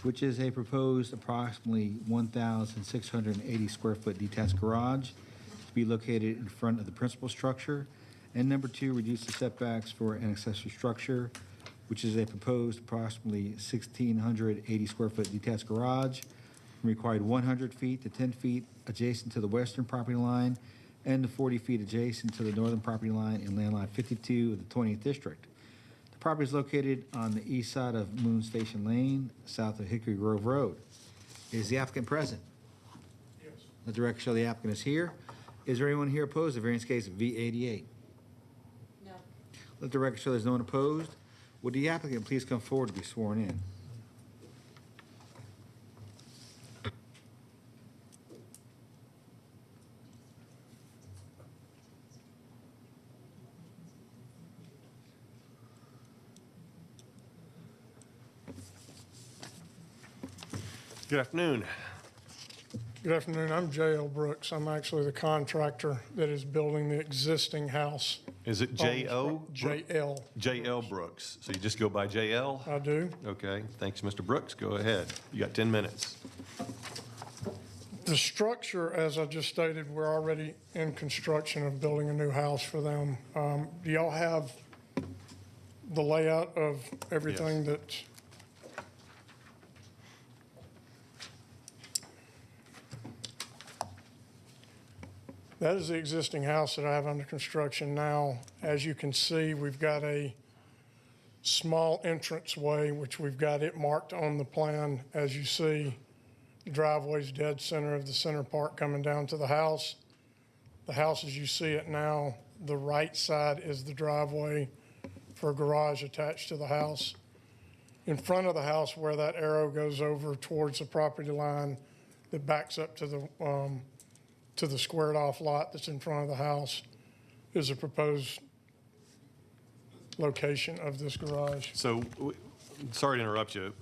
which is a proposed approximately 1,680 square foot detached garage to be located in front of the principal structure. And number 2, reduce the setbacks for an accessory structure, which is a proposed approximately 1,680 square foot detached garage, required 100 feet to 10 feet adjacent to the western property line and the 40 feet adjacent to the northern property line in land line 52 of the 20th district. The Property is located on the east side of Moon Station Lane, south of Hickory Grove Road. Is the applicant present? Yes. Let the record show the applicant is here. Is there anyone here opposed to variance case V88? No. Let the record show there's no one opposed. Would the applicant please come forward to be sworn in? Good afternoon. Good afternoon. I'm J.L. Brooks. I'm actually the contractor that is building the existing house. Is it J.O.? J.L. J.L. Brooks. So you just go by J.L.? I do. Okay, thanks, Mr. Brooks. Go ahead. You got 10 minutes. The structure, as I just stated, we're already in construction of building a new house for them. Do y'all have the layout of everything that? That is the existing house that I have under construction now. As you can see, we've got a small entranceway, which we've got it marked on the plan. As you see, the driveway's dead center of the center part coming down to the house. The house as you see it now, the right side is the driveway for a garage attached to the house. In front of the house where that arrow goes over towards the property line that backs up to the squared off lot that's in front of the house is a proposed location of this garage. So, sorry to interrupt you.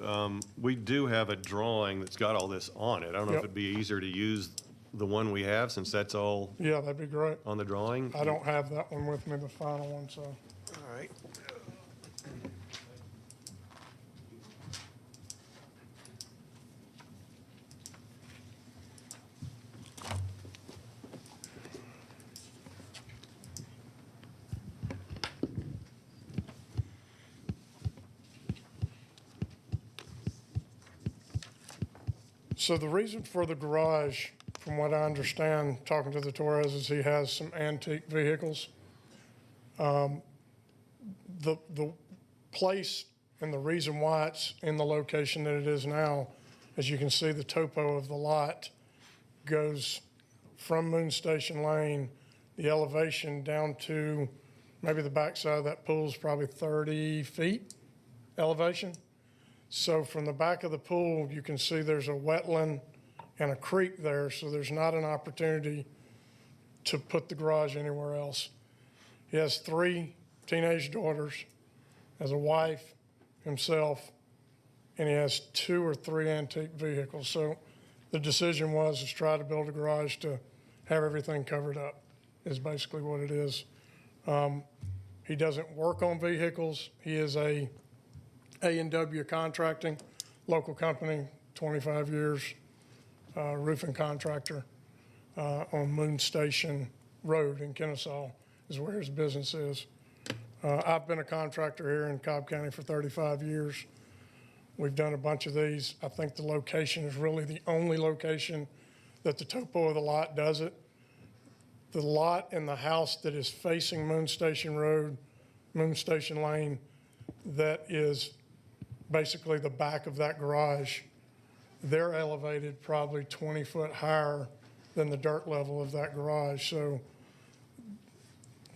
We do have a drawing that's got all this on it. I don't know if Yep. it'd be easier to use the one we have since that's all Yeah, that'd be great. on the drawing. I don't have that one with me, the final one, so. All right. So the reason for the garage, from what I understand, talking to the Torres, is he has some antique vehicles. The place and the reason why it's in the location that it is now, as you can see, the topo of the lot goes from Moon Station Lane, the elevation down to maybe the backside of that pool is probably 30 feet elevation. So from the back of the pool, you can see there's a wetland and a creek there, so there's not an opportunity to put the garage anywhere else. He has 3 teenage daughters, has a wife, himself, and he has 2 or 3 antique vehicles. So the decision was to try to build a garage to have everything covered up, is basically what it is. He doesn't work on vehicles. He is A&W Contracting, local company, 25 years, roofing contractor on Moon Station Road in Kennesaw is where his business is. I've been a contractor here in Cobb County for 35 years. We've done a bunch of these. I think the location is really the only location that the topo of the lot does it. The lot and the house that is facing Moon Station Road, Moon Station Lane, that is basically the back of that garage, they're elevated probably 20 foot higher than the dirt level of that garage. So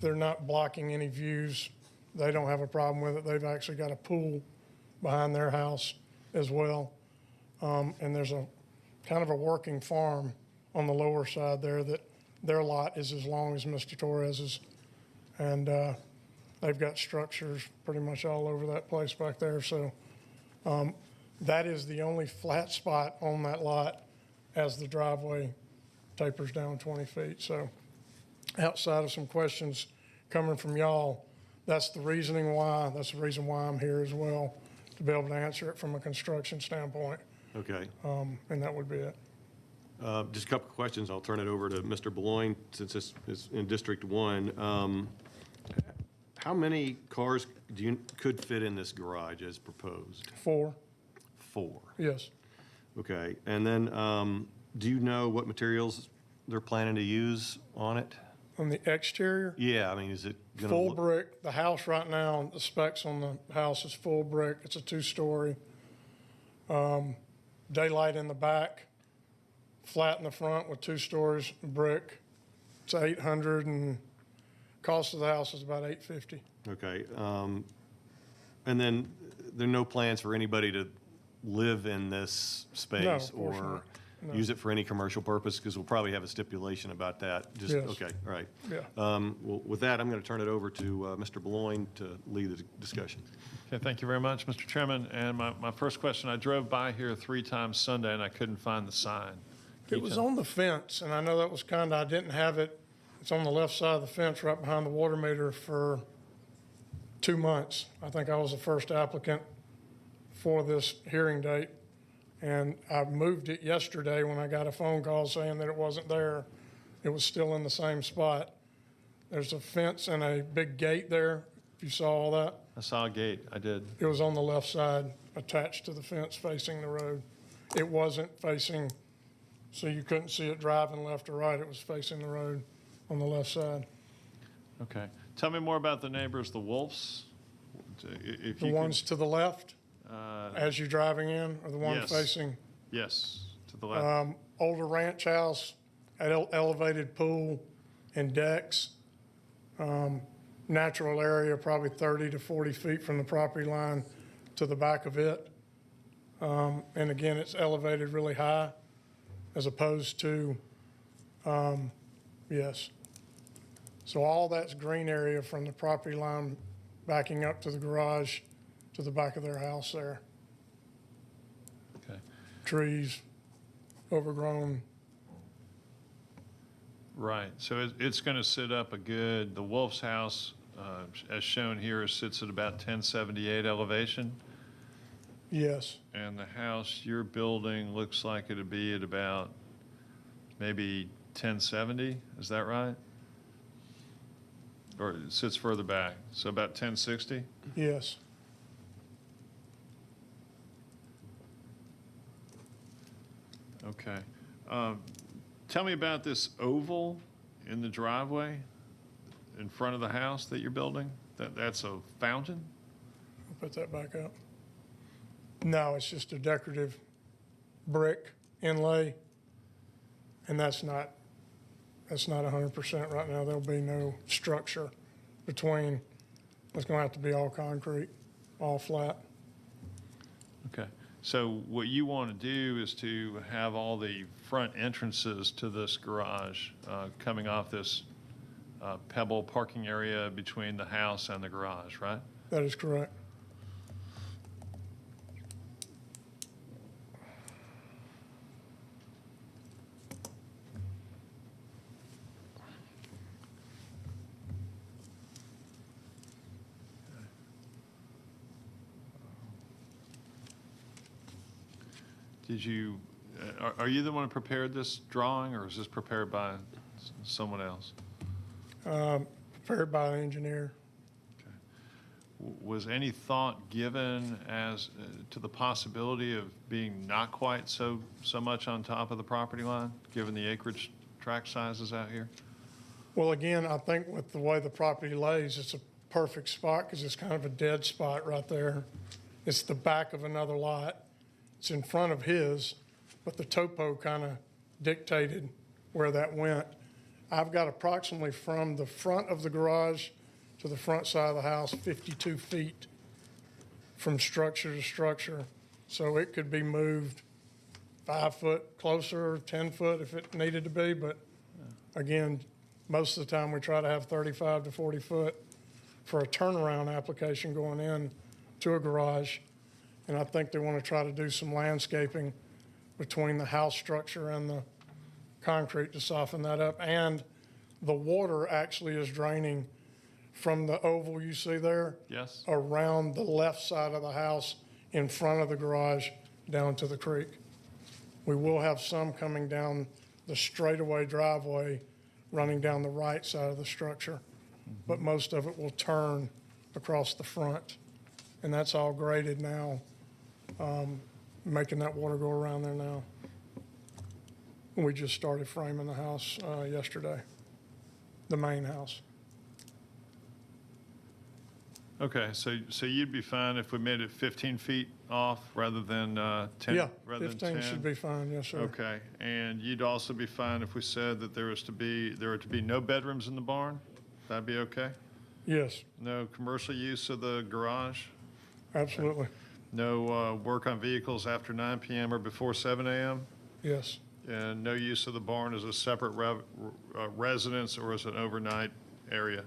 they're not blocking any views. They don't have a problem with it. They've actually got a pool behind their house as well. And there's a kind of a working farm on the lower side there that their lot is as long as Mr. Torres's. And they've got structures pretty much all over that place back there. So that is the only flat spot on that lot as the driveway tapers down 20 feet. So outside of some questions coming from y'all, that's the reasoning why, that's the reason why I'm here as well, to be able to answer it from a construction standpoint. Okay. And that would be it. Just a couple of questions. I'll turn it over to Mr. Beloin since this is in District 1. How many cars could fit in this garage as proposed? 4, 4. yes. Okay. And then do you know what materials they're planning to use on it? On the exterior, Yeah, I mean, is it going to full look? brick. The house right now, the specs on the house is full brick. It's a 2-story. Daylight in the back, flat in the front with 2 stories, brick. It's 800 and cost of the house is about 850. Okay. And then there are no plans for anybody to live in this space of course or not. No. use it for any commercial purpose? Because we'll probably have a stipulation about that. Just, Yes. okay, all right. Yeah. Well, with that, I'm going to turn it over to Mr. Boulogne to lead the discussion. Okay, thank you very much, Mr. Chairman. And my first question, I drove by here 3 times Sunday and I couldn't find the sign. Can It you was tell- on the fence, and I know that was kind of, I didn't have it. It's on the left side of the fence right behind the water meter for 2 months. I think I was the first applicant for this hearing date. And I moved it yesterday when I got a phone call saying that it wasn't there. It was still in the same spot. There's a fence and a big gate there, if you saw all that. I saw a gate, I did. It was on the left side, attached to the fence facing the road. It wasn't facing, so you couldn't see it driving left or right. It was facing the road on the left side. Okay. Tell me more about the neighbors, the Wolves. If The you ones to the left, could, as you're driving in, or the one Yes. facing? yes, to the left. Older ranch house, elevated pool and decks. Natural area, probably 30 to 40 feet from the property line to the back of it. And again, it's elevated really high as opposed to, yes. So all that's green area from the property line backing up to the garage to the back of their house there. Okay. Trees, overgrown. Right, so it's going to sit up a good, the Wolf's house, as shown here, sits at about 1078 elevation. Yes, And the house you're building looks like it'd be at about maybe 1070, is that right? Or it sits further back, so about 1060? yes. Okay. Tell me about this oval in the driveway in front of the house that you're building? That's a fountain? Put that back up. No, it's just a decorative brick inlay, and that's not 100% right now. There'll be no structure between, it's gonna have to be all concrete, all flat. Okay. So what you want to do is to have all the front entrances to this garage coming off this pebble parking area between the house and the garage, right? That is correct. Did you, are you the one who prepared this drawing, or is this prepared by someone else? Prepared by an engineer. Was any thought given as to the possibility of being not quite so much on top of the property line, given the acreage tract sizes out here? Well, again, I think with the way the property lays, it's a perfect spot because it's kind of a dead spot right there. It's the back of another lot. It's in front of his, but the topo kind of dictated where that went. I've got approximately from the front of the garage to the front side of the house, 52 feet from structure to structure. So it could be moved 5 foot closer, 10 foot if it needed to be. But again, most of the time we try to have 35 to 40 foot for a turnaround application going in to a garage. And I think they want to try to do some landscaping between the house structure and the concrete to soften that up. And the water actually is draining from the oval you see there. Yes? Around the left side of the house in front of the garage down to the creek. We will have some coming down the straightaway driveway running down the right side of the structure. But most of it will turn across the front. And that's all graded now, making that water go around there now. We just started framing the house yesterday. the main house. Okay, so you'd be fine if we made it 15 feet off rather than 10? Yeah, rather than 15 should 10? be fine, yes, sir. Okay, and you'd also be fine if we said that there were to be no bedrooms in the barn? That'd be okay? Yes, No commercial use of the garage? absolutely, No work on vehicles after 9 PM or before 7 AM? yes. And no use of the barn as a separate residence or as an overnight area?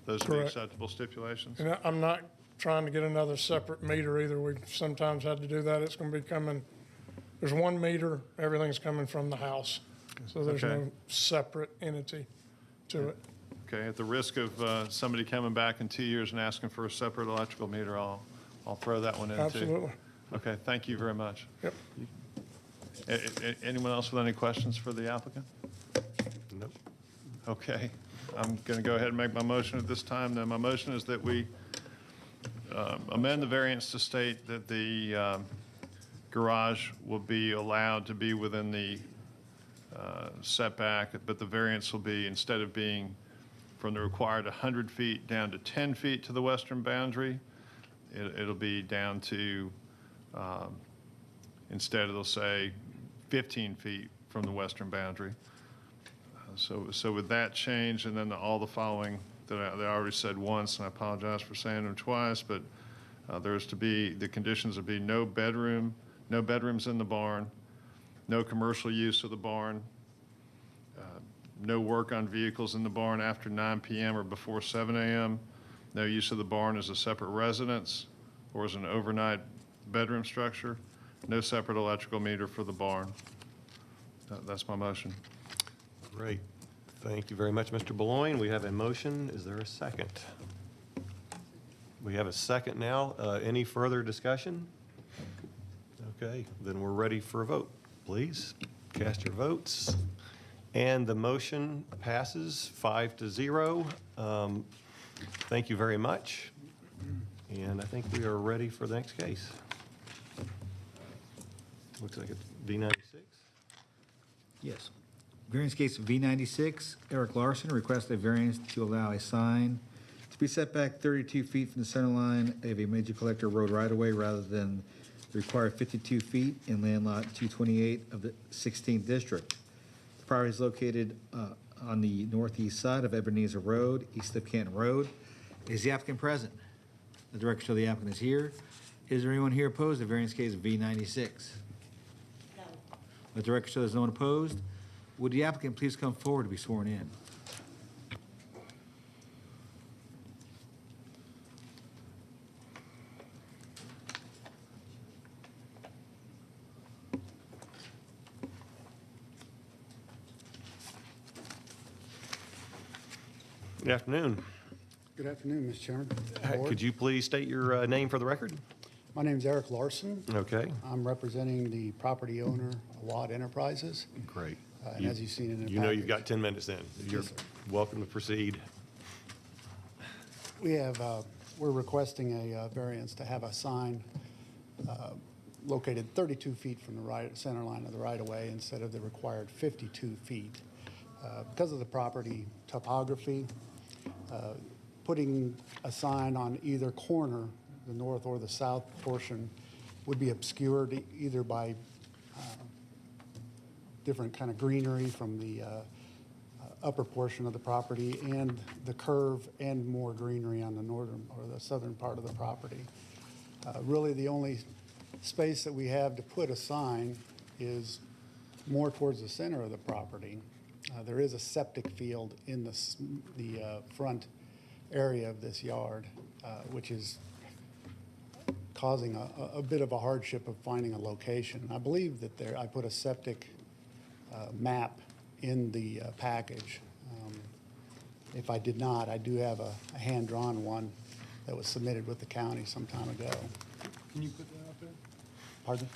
Those would be Correct. acceptable stipulations? And I'm not trying to get another separate meter either. We've sometimes had to do that. It's going to be coming, there's one meter, everything's coming from the house. So there's Okay. no separate entity to it. Okay, at the risk of somebody coming back in 2 years and asking for a separate electrical meter, I'll throw that one in too. Absolutely. Okay, thank you very much. Yep. Anyone else with any questions for the applicant? Nope. Okay, I'm going to go ahead and make my motion at this time. Then my motion is that we amend the variance to state that the garage will be allowed to be within the setback, but the variance will be, instead of being from the required 100 feet down to 10 feet to the western boundary, it'll be down to, instead it'll say 15 feet from the western boundary. So with that change, and then all the following that I already said once, and I apologize for saying them twice, but there's to be, the conditions would be no bedrooms in the barn, no commercial use of the barn, no work on vehicles in the barn after 9 PM or before 7 AM, no use of the barn as a separate residence or as an overnight bedroom structure, no separate electrical meter for the barn. That's my motion. Great. Thank you very much, Mr. Boulogne. We have a motion. Is there a second? We have a second now. Any further discussion? Okay, then we're ready for a vote. Please cast your votes. And the motion passes 5-0. Thank you very much. And I think we are ready for the next case. Looks like it's V96. Yes. Variance case V96, Eric Larson requests a variance to allow a sign to be set back 32 feet from the center line of a major collector road right-of-way rather than the required 52 feet in land lot 228 of the 16th district. The property is located on the northeast side of Ebenezer Road, east of Canton Road. Is the applicant present? The director show the applicant is here. Is there anyone here opposed to variance case V96? No. The director show there's no one opposed. Would the applicant please come forward to be sworn in? Good afternoon. Good afternoon, Mr. Chairman. Could you please state your name for the record? My name's Eric Larson. Okay, I'm representing the property owner, Watt Enterprises. great. And as you've seen in the You know you've got package, 10 minutes then. You're Yes, sir. welcome to proceed. We have, we're requesting a variance to have a sign located 32 feet from the center line of the right-of-way instead of the required 52 feet. Because of the property topography, putting a sign on either corner, the north or the south portion, would be obscured either by different kind of greenery from the upper portion of the property and the curve and more greenery on the northern or the southern part of the property. Really, the only space that we have to put a sign is more towards the center of the property. There is a septic field in the front area of this yard, which is causing a bit of a hardship of finding a location. I believe that I put a septic map in the package. If I did not, I do have a hand-drawn one that was submitted with the county some time ago. Can you put that up there? Pardon?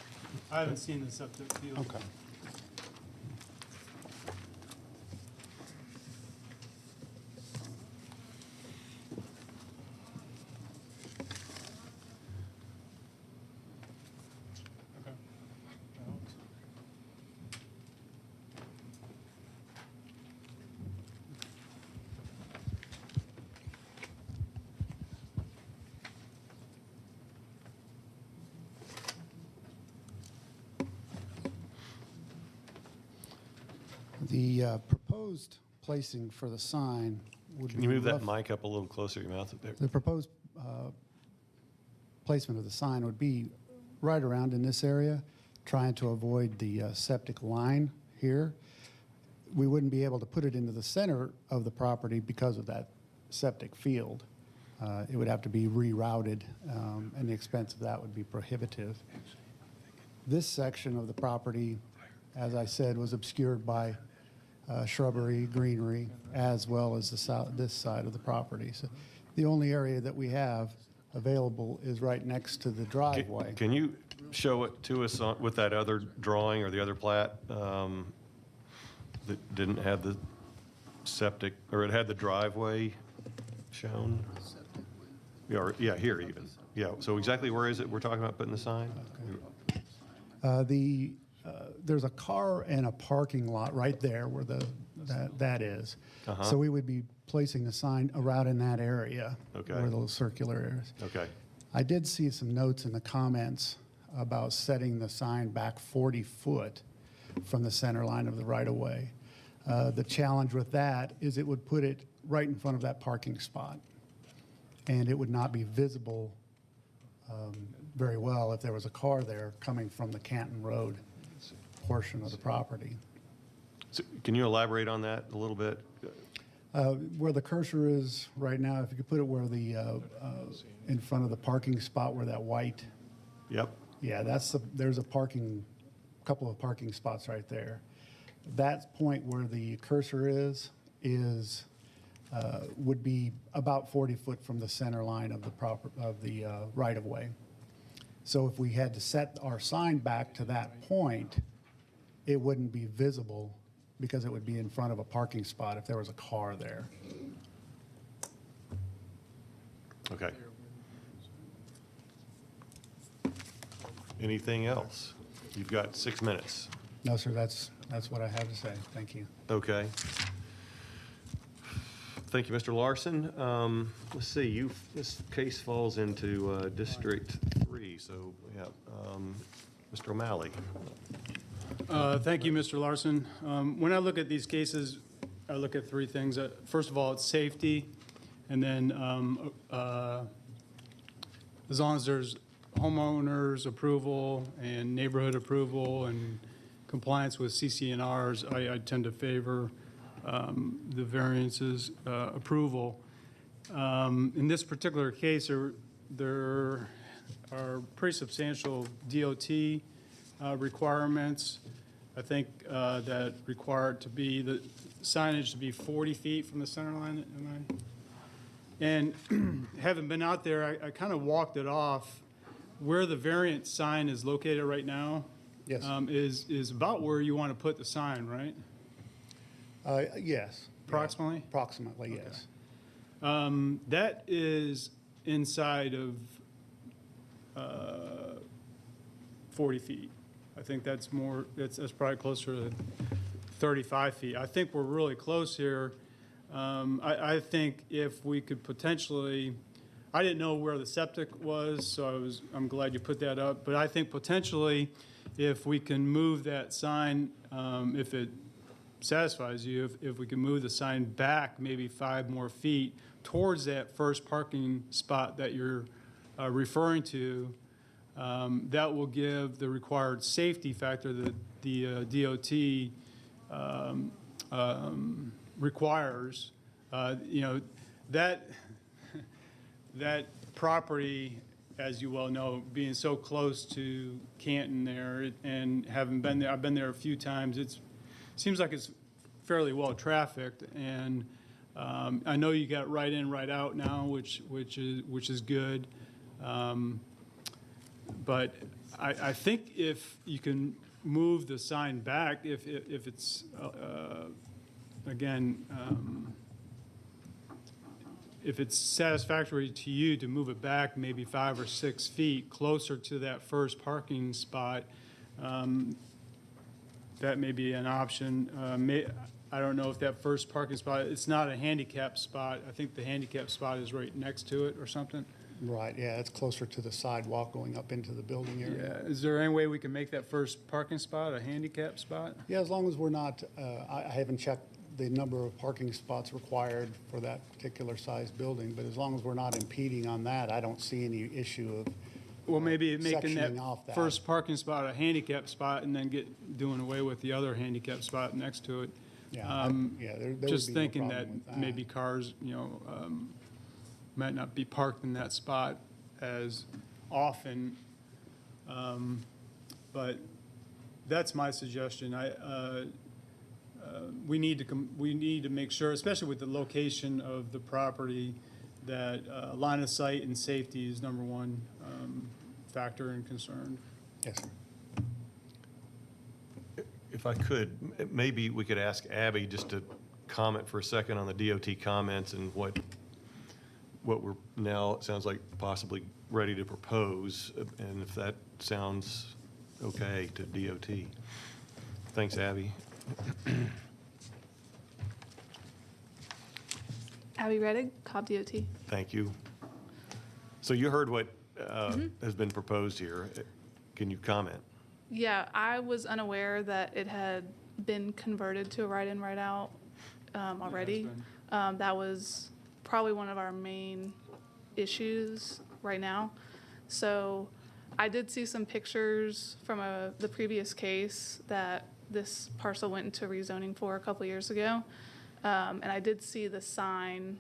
I haven't seen the septic field. Okay. Okay. That helps. The proposed placing for the sign would be. Can you move that rough- mic up a little closer to your mouth there? The proposed placement of the sign would be right around in this area, trying to avoid the septic line here. We wouldn't be able to put it into the center of the property because of that septic field. It would have to be rerouted, and the expense of that would be prohibitive. This section of the property, as I said, was obscured by shrubbery, greenery, as well as this side of the property. So the only area that we have available is right next to the driveway. Can you show it to us with that other drawing or the other plat that didn't have the septic, or it had the driveway shown? Yeah, here even. Yeah, so exactly where is it we're talking about putting the sign? There's a car and a parking lot right there where that is. Uh-huh. So we would be placing the sign around in that area. Okay. Where those circular areas. Okay. I did see some notes in the comments about setting the sign back 40 foot from the center line of the right-of-way. The challenge with that is it would put it right in front of that parking spot, and it would not be visible very well if there was a car there coming from the Canton Road portion of the property. So can you elaborate on that a little bit? Where the cursor is right now, if you could put it where the, in front of the parking spot where that white, Yep. yeah, there's a couple of parking spots right there. That point where the cursor is, would be about 40 foot from the center line of the right-of-way. So if we had to set our sign back to that point, it wouldn't be visible because it would be in front of a parking spot if there was a car there. Okay. Anything else? You've got 6 minutes. No, sir, that's what I have to say. Thank you. Okay. Thank you, Mr. Larson. Let's see, this case falls into District 3, so, yeah. Mr. O'Malley. Thank you, Mr. Larson. When I look at these cases, I look at three things. First of all, it's safety, and then as long as there's homeowners approval and neighborhood approval and compliance with CCNRs, I tend to favor the variances approval. In this particular case, there are pretty substantial DOT requirements. I think that required to be the signage to be 40 feet from the center line. And having been out there, I kind of walked it off. Where the variant sign is located right now, Yes. is about where you want to put the sign, right? Yes. Approximately? Approximately, yes. That is inside of 40 feet. I think that's probably closer to 35 feet. I think we're really close here. I think if we could potentially, I didn't know where the septic was, so I'm glad you put that up. But I think potentially, if we can move that sign, if it satisfies you, if we can move the sign back maybe 5 more feet towards that first parking spot that you're referring to, that will give the required safety factor that the DOT requires. That property, as you well know, being so close to Canton there, and having been there, I've been there a few times. It seems like it's fairly well trafficked, and I know you got right in, right out now, which is good. But I think if you can move the sign back, if it's again. If it's satisfactory to you to move it back maybe 5 or 6 feet closer to that first parking spot, that may be an option. I don't know if that first parking spot, it's not a handicap spot. I think the handicap spot is right next to it or something. Right, yeah, it's closer to the sidewalk going up into the building area. Yeah, is there any way we can make that first parking spot a handicap spot? Yeah, as long as we're not, I haven't checked the number of parking spots required for that particular size building, but as long as we're not impeding on that, I don't see any issue of Well, maybe making sectioning off that that. first parking spot a handicap spot and then doing away with the other handicap spot next to it. Yeah, there would Just be no thinking that problem with that. maybe cars, might not be parked in that spot as often. But that's my suggestion. We need to make sure, especially with the location of the property, that line of sight and safety is number one factor and concern. Yes, sir. If I could, maybe we could ask Abby just to comment for a second on the DOT comments and what we're now, it sounds like, possibly ready to propose, and if that sounds okay to DOT. Thanks, Abby. Abby Reddick, Cobb DOT. Thank you. So you heard what has been proposed here. Can you comment? Yeah, I was unaware that it had been converted to a write-in, write-out already. That was probably one of our main issues right now. So I did see some pictures from the previous case that this parcel went into rezoning for a couple years ago. And I did see the sign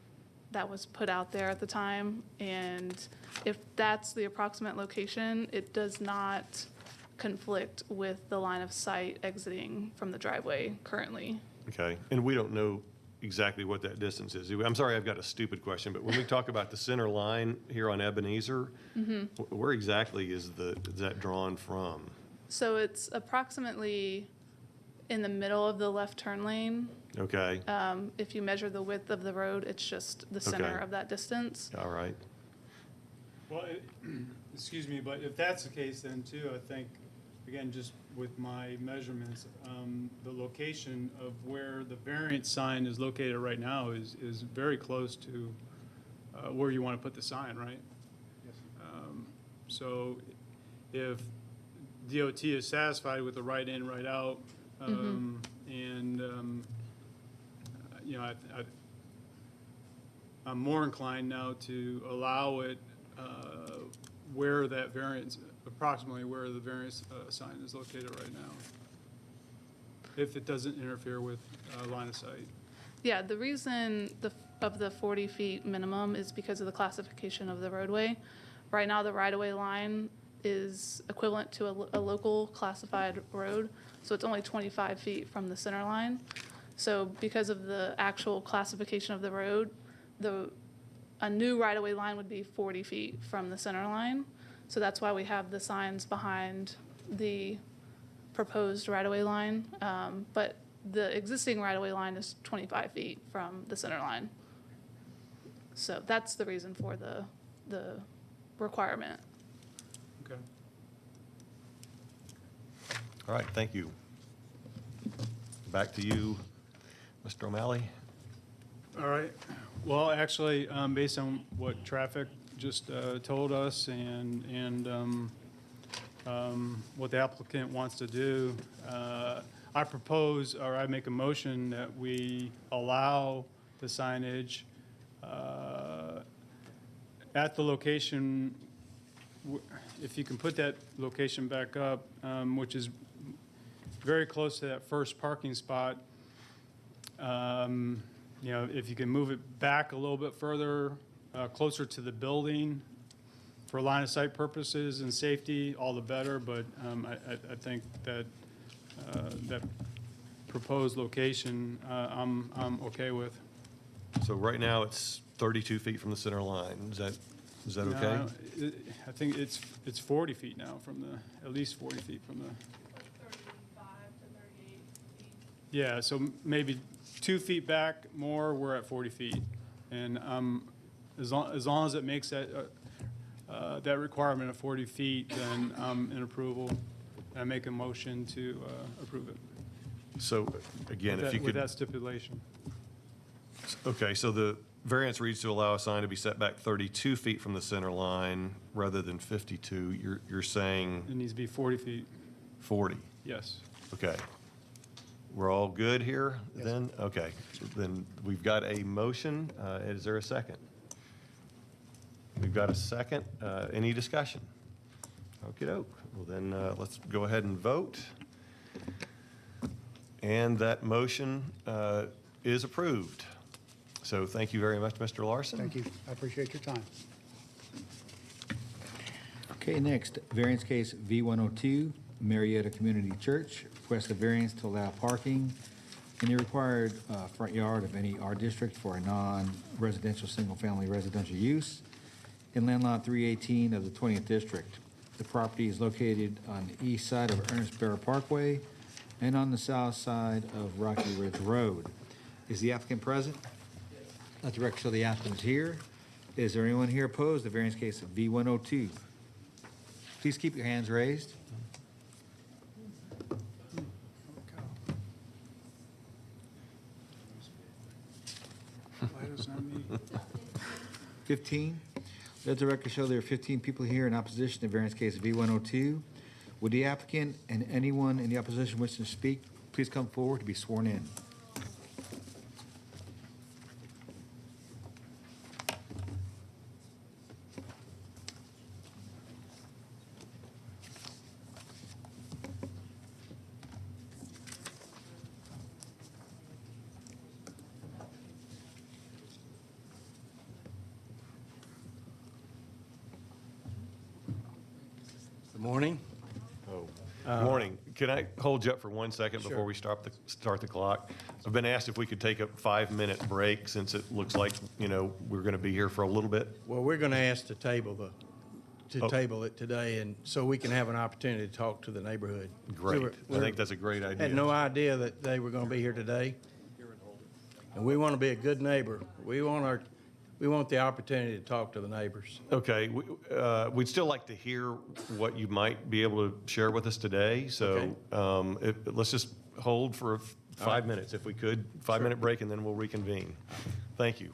that was put out there at the time. And if that's the approximate location, it does not conflict with the line of sight exiting from the driveway currently. Okay, and we don't know exactly what that distance is. I'm sorry, I've got a stupid question, but when we talk about the center line here on Ebenezer, where exactly is that drawn from? So it's approximately in the middle of the left turn lane. Okay, If you measure the width of the road, it's just the center Okay. of that distance. all right. Well, excuse me, but if that's the case then too, I think, again, just with my measurements, the location of where the variance sign is located right now is very close to where you want to put the sign, right? Yes. So if DOT is satisfied with the right in, right out, I'm more inclined now to allow it where that variance, approximately where the variance sign is located right now, if it doesn't interfere with line of sight. Yeah, the reason of the 40 feet minimum is because of the classification of the roadway. Right now, the right-of-way line is equivalent to a local classified road, so it's only 25 feet from the center line. So because of the actual classification of the road, a new right-of-way line would be 40 feet from the center line. So that's why we have the signs behind the proposed right-of-way line. But the existing right-of-way line is 25 feet from the center line. So that's the reason for the requirement. Okay. All right, thank you. Back to you, Mr. O'Malley. All right. Well, actually, based on what traffic just told us and what the applicant wants to do, I propose, or I make a motion that we allow the signage at the location, if you can put that location back up, which is very close to that first parking spot. If you can move it back a little bit further, closer to the building for line of sight purposes and safety, all the better. But I think that that proposed location, I'm okay with. So right now, it's 32 feet from the center line. Is that okay? No, I think it's 40 feet now at least 40 feet from the. 35 to 38 feet. Yeah, so maybe 2 feet back more, we're at 40 feet. And as long as it makes that requirement of 40 feet, then I'm in approval. I make a motion to approve it. So again, if you With could, that stipulation. okay, so the variance reads to allow a sign to be set back 32 feet from the center line rather than 52. You're saying It needs to be 40 feet, 40. yes. Okay. We're all good here then? Okay. Then we've got a motion. Is there a second? We've got a second. Any discussion? Okey-doke. Well, then let's go ahead and vote. And that motion is approved. So thank you very much, Mr. Larson. Thank you. I appreciate your time. Okay, next, variance case V102, Marietta Community Church, request a variance to allow parking in the required front yard of any R district for a non-residential, single-family residential use in land lot 318 of the 20th District. The property is located on the east side of Ernest Barrett Parkway and on the south side of Rocky Ridge Road. Is the applicant present? Let the record show the applicant is here. Is there anyone here opposed to variance case of V102? Please keep your hands raised. Why does that mean? 15. Let the record show there are 15 people here in opposition to variance case V102. Would the applicant and anyone in the opposition wishing to speak please come forward to be sworn in? Good morning. Morning. Can I hold you up for 1 second before we start the clock? I've been asked if we could take a 5-minute break since it looks like, we're going to be here for a little bit. Well, we're going to ask to table it today, and so we can have an opportunity to talk to the neighborhood. Great. I think that's a great idea. Had no idea that they were going to be here today. And we want to be a good neighbor. We want the opportunity to talk to the neighbors. Okay, we'd still like to hear what you might be able to share with us today. So let's just hold for 5 minutes if we could. 5-minute break, and then we'll reconvene. Thank you.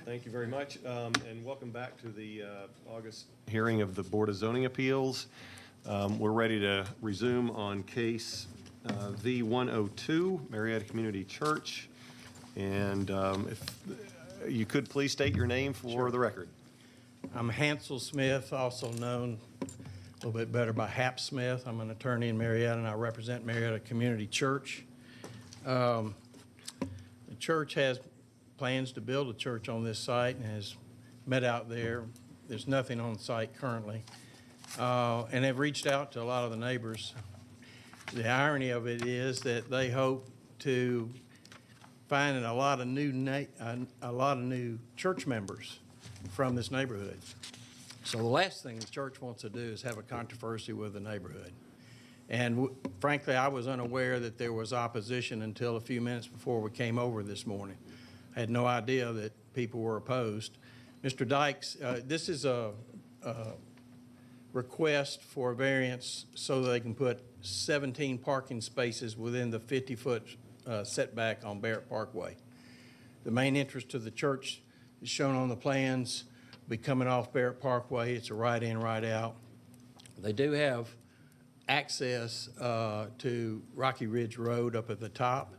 Thank you very much, and welcome back to the August hearing of the Board of Zoning Appeals. We're ready to resume on case V102, Marietta Community Church. And if you could please state your name for the record. I'm Hansel Smith, also known a little bit better by Hap Smith. I'm an attorney in Marietta, and I represent Marietta Community Church. The church has plans to build a church on this site and has met out there. There's nothing on the site currently. And have reached out to a lot of the neighbors. The irony of it is that they hope to find a lot of new church members from this neighborhood. So the last thing the church wants to do is have a controversy with the neighborhood. And frankly, I was unaware that there was opposition until a few minutes before we came over this morning. I had no idea that people were opposed. Mr. Dykes, this is a request for a variance so that they can put 17 parking spaces within the 50-foot setback on Barrett Parkway. The main entrance to the church is shown on the plans. Be coming off Barrett Parkway. It's a right in, right out. They do have access to Rocky Ridge Road up at the top.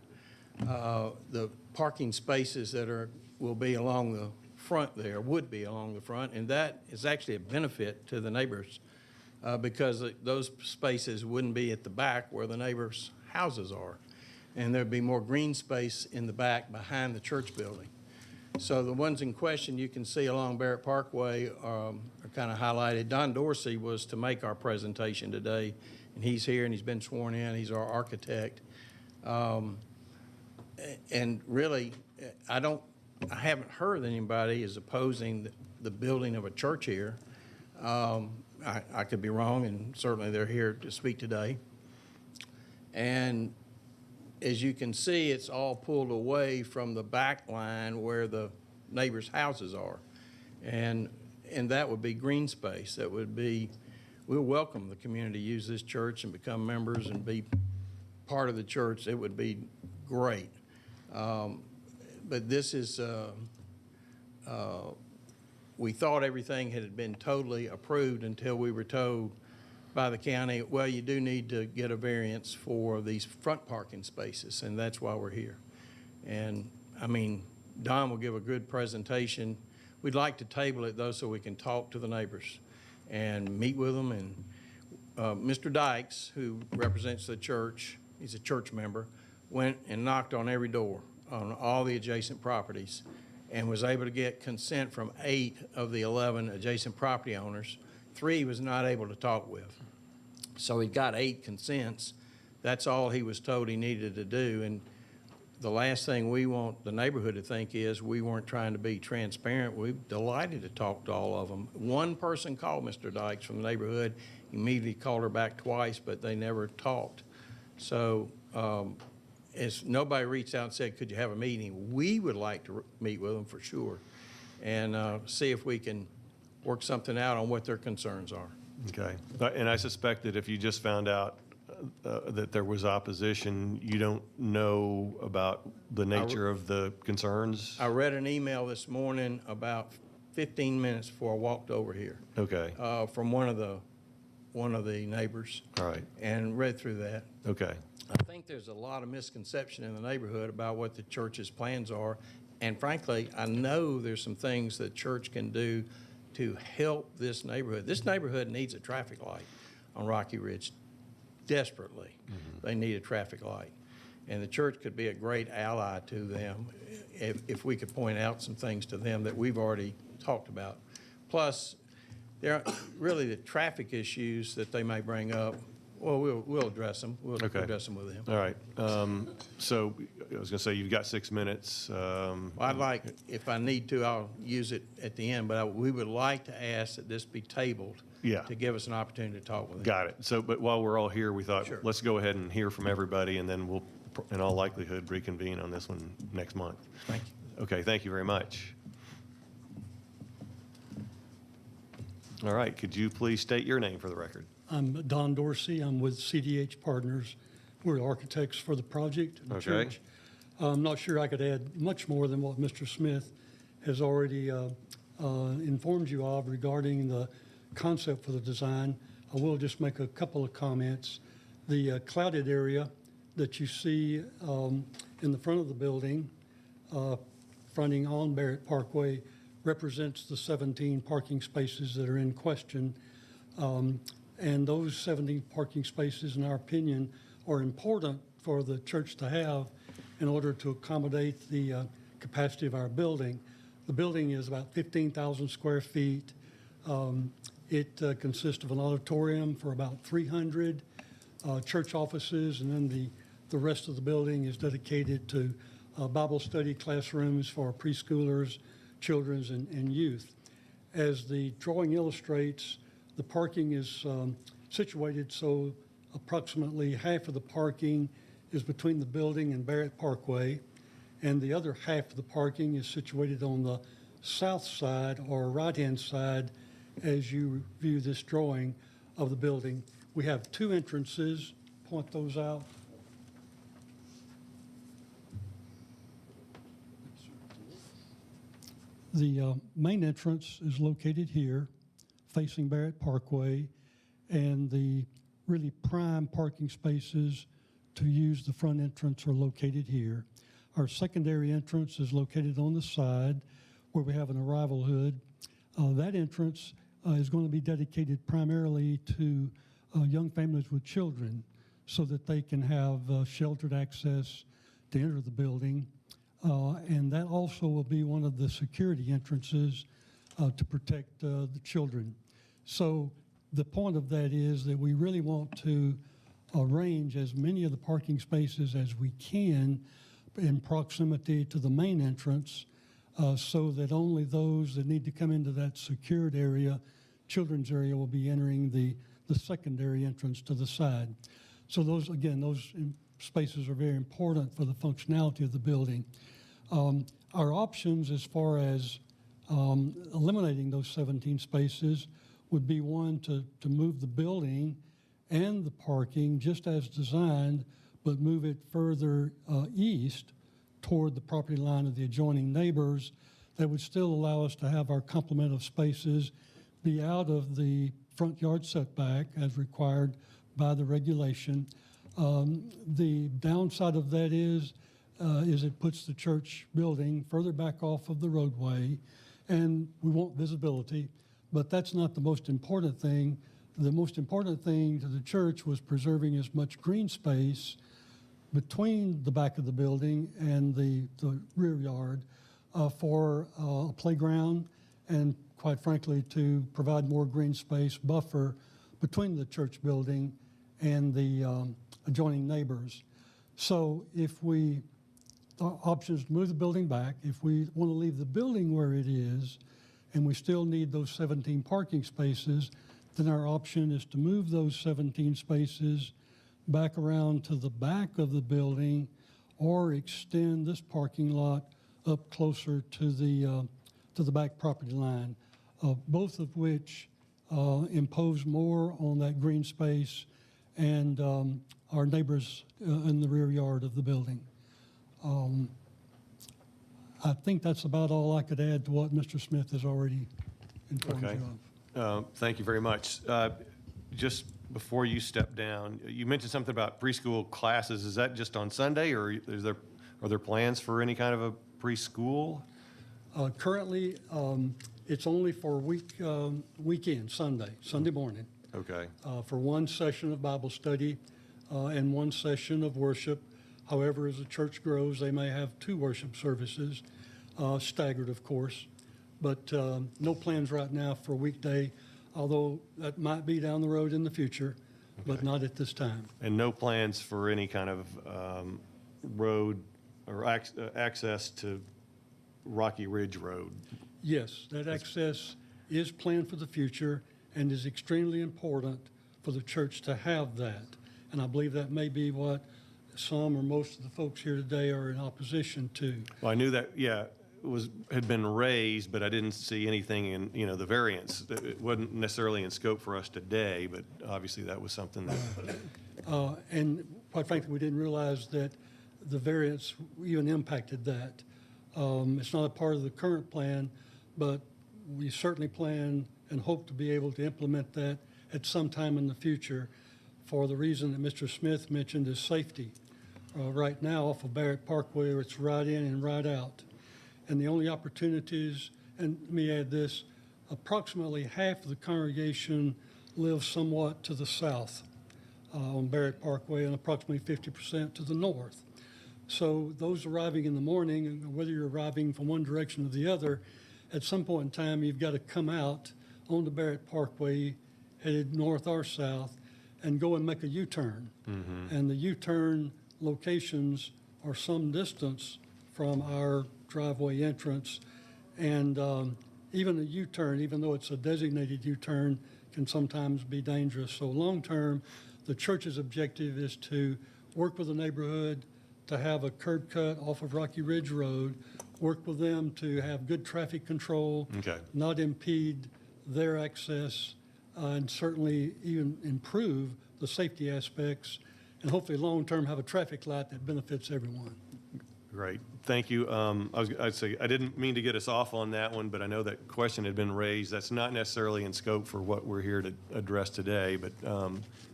The parking spaces that will be along the front there would be along the front, and that is actually a benefit to the neighbors because those spaces wouldn't be at the back where the neighbors' houses are. And there'd be more green space in the back behind the church building. So the ones in question you can see along Barrett Parkway are kind of highlighted. Don Dorsey was to make our presentation today, and he's here and he's been sworn in. He's our architect. And really, I haven't heard that anybody is opposing the building of a church here. I could be wrong, and certainly they're here to speak today. And as you can see, it's all pulled away from the back line where the neighbors' houses are. And that would be green space. That would be, we'll welcome the community to use this church and become members and be part of the church. It would be great. But this is, we thought everything had been totally approved until we were told by the county, well, you do need to get a variance for these front parking spaces, and that's why we're here. And, I mean, Don will give a good presentation. We'd like to table it, though, so we can talk to the neighbors and meet with them. And Mr. Dykes, who represents the church, he's a church member, went and knocked on every door on all the adjacent properties and was able to get consent from 8 of the 11 adjacent property owners. 3 he was not able to talk with. So he got 8 consents. That's all he was told he needed to do. And the last thing we want the neighborhood to think is we weren't trying to be transparent. We're delighted to talk to all of them. One person called Mr. Dykes from the neighborhood. He immediately called her back twice, but they never talked. So as nobody reached out and said, could you have a meeting? We would like to meet with them for sure and see if we can work something out on what their concerns are. Okay. And I suspect that if you just found out that there was opposition, you don't know about the nature of the concerns? I read an email this morning about 15 minutes before I walked over here. Okay. From one of the neighbors. All right. And read through that. Okay. I think there's a lot of misconception in the neighborhood about what the church's plans are. And frankly, I know there's some things the church can do to help this neighborhood. This neighborhood needs a traffic light on Rocky Ridge desperately. Mm-hmm. They need a traffic light. And the church could be a great ally to them if we could point out some things to them that we've already talked about. Plus, there are really the traffic issues that they may bring up. Well, we'll address them. We'll address them with them. All right. So I was going to say you've got 6 minutes. Well, I'd like, if I need to, I'll use it at the end. But we would like to ask that this be tabled to give us an opportunity to talk with them. Got it. So, but while we're all here, we thought Sure. let's go ahead and hear from everybody, and then we'll, in all likelihood, reconvene on this one next month. Thank you. Okay. Thank you very much. All right. Could you please state your name for the record? I'm Don Dorsey. I'm with CDH Partners. We're architects for the project, the church. I'm not sure I could add much more than what Mr. Smith has already informed you of regarding the concept for the design. I will just make a couple of comments. The clouded area that you see in the front of the building, fronting on Barrett Parkway, represents the 17 parking spaces that are in question. And those 17 parking spaces, in our opinion, are important for the church to have in order to accommodate the capacity of our building. The building is about 15,000 square feet. It consists of an auditorium for about 300 church offices, and then the rest of the building is dedicated to Bible study classrooms for preschoolers, children, and youth. As the drawing illustrates, the parking is situated so approximately half of the parking is between the building and Barrett Parkway, and the other half of the parking is situated on the south side or right-hand side as you view this drawing of the building. We have two entrances. Point those out. The main entrance is located here, facing Barrett Parkway, and the really prime parking spaces to use the front entrance are located here. Our secondary entrance is located on the side where we have an arrival hood. That entrance is going to be dedicated primarily to young families with children so that they can have sheltered access to enter the building. And that also will be one of the security entrances to protect the children. So the point of that is that we really want to arrange as many of the parking spaces as we can in proximity to the main entrance so that only those that need to come into that secured area, children's area, will be entering the secondary entrance to the side. So those spaces are very important for the functionality of the building. Our options as far as eliminating those 17 spaces would be one, to move the building and the parking just as designed, but move it further east toward the property line of the adjoining neighbors. That would still allow us to have our complement of spaces be out of the front yard setback as required by the regulation. The downside of that is it puts the church building further back off of the roadway, and we want visibility, but that's not the most important thing. The most important thing to the church was preserving as much green space between the back of the building and the rear yard for a playground, and quite frankly to provide more green space buffer between the church building and the adjoining neighbors. So if we, options to move the building back, if we want to leave the building where it is and we still need those 17 parking spaces, then our option is to move those 17 spaces back around to the back of the building or extend this parking lot up closer to the back property line, both of which impose more on that green space and our neighbors in the rear yard of the building. I think that's about all I could add to what Mr. Smith has already informed you of. Thank you very much. Just before you step down, you mentioned something about preschool classes. Is that just on Sunday, or are there plans for any kind of a preschool? Currently, it's only for weekend, Sunday morning. Okay. For one session of Bible study and one session of worship. However, as the church grows, they may have two worship services, staggered, of course. But no plans right now for a weekday, although that might be down the road in the future, but not at this time. And no plans for any kind of road or access to Rocky Ridge Road? Yes, that access is planned for the future and is extremely important for the church to have that. And I believe that may be what some or most of the folks here today are in opposition to. Well, I knew that, yeah, had been raised, but I didn't see anything in, the variance. It wasn't necessarily in scope for us today, but obviously that was something that. And quite frankly, we didn't realize that the variance even impacted that. It's not a part of the current plan, but we certainly plan and hope to be able to implement that at some time in the future for the reason that Mr. Smith mentioned is safety. Right now, off of Barrett Parkway, it's right in and right out. And the only opportunities, and let me add this, approximately half of the congregation lives somewhat to the south on Barrett Parkway and approximately 50% to the north. So those arriving in the morning, whether you're arriving from one direction or the other, at some point in time, you've got to come out onto Barrett Parkway, headed north or south, and go and make a U-turn. And the U-turn locations are some distance from our driveway entrance. And even a U-turn, even though it's a designated U-turn, can sometimes be dangerous. So long-term, the church's objective is to work with the neighborhood to have a curb cut off of Rocky Ridge Road, work with them to have good traffic control, not impede their access, and certainly even improve the safety aspects, and hopefully long-term have a traffic light that benefits everyone. Great, thank you. I'd say, I didn't mean to get us off on that one, but I know that question had been raised. That's not necessarily in scope for what we're here to address today, but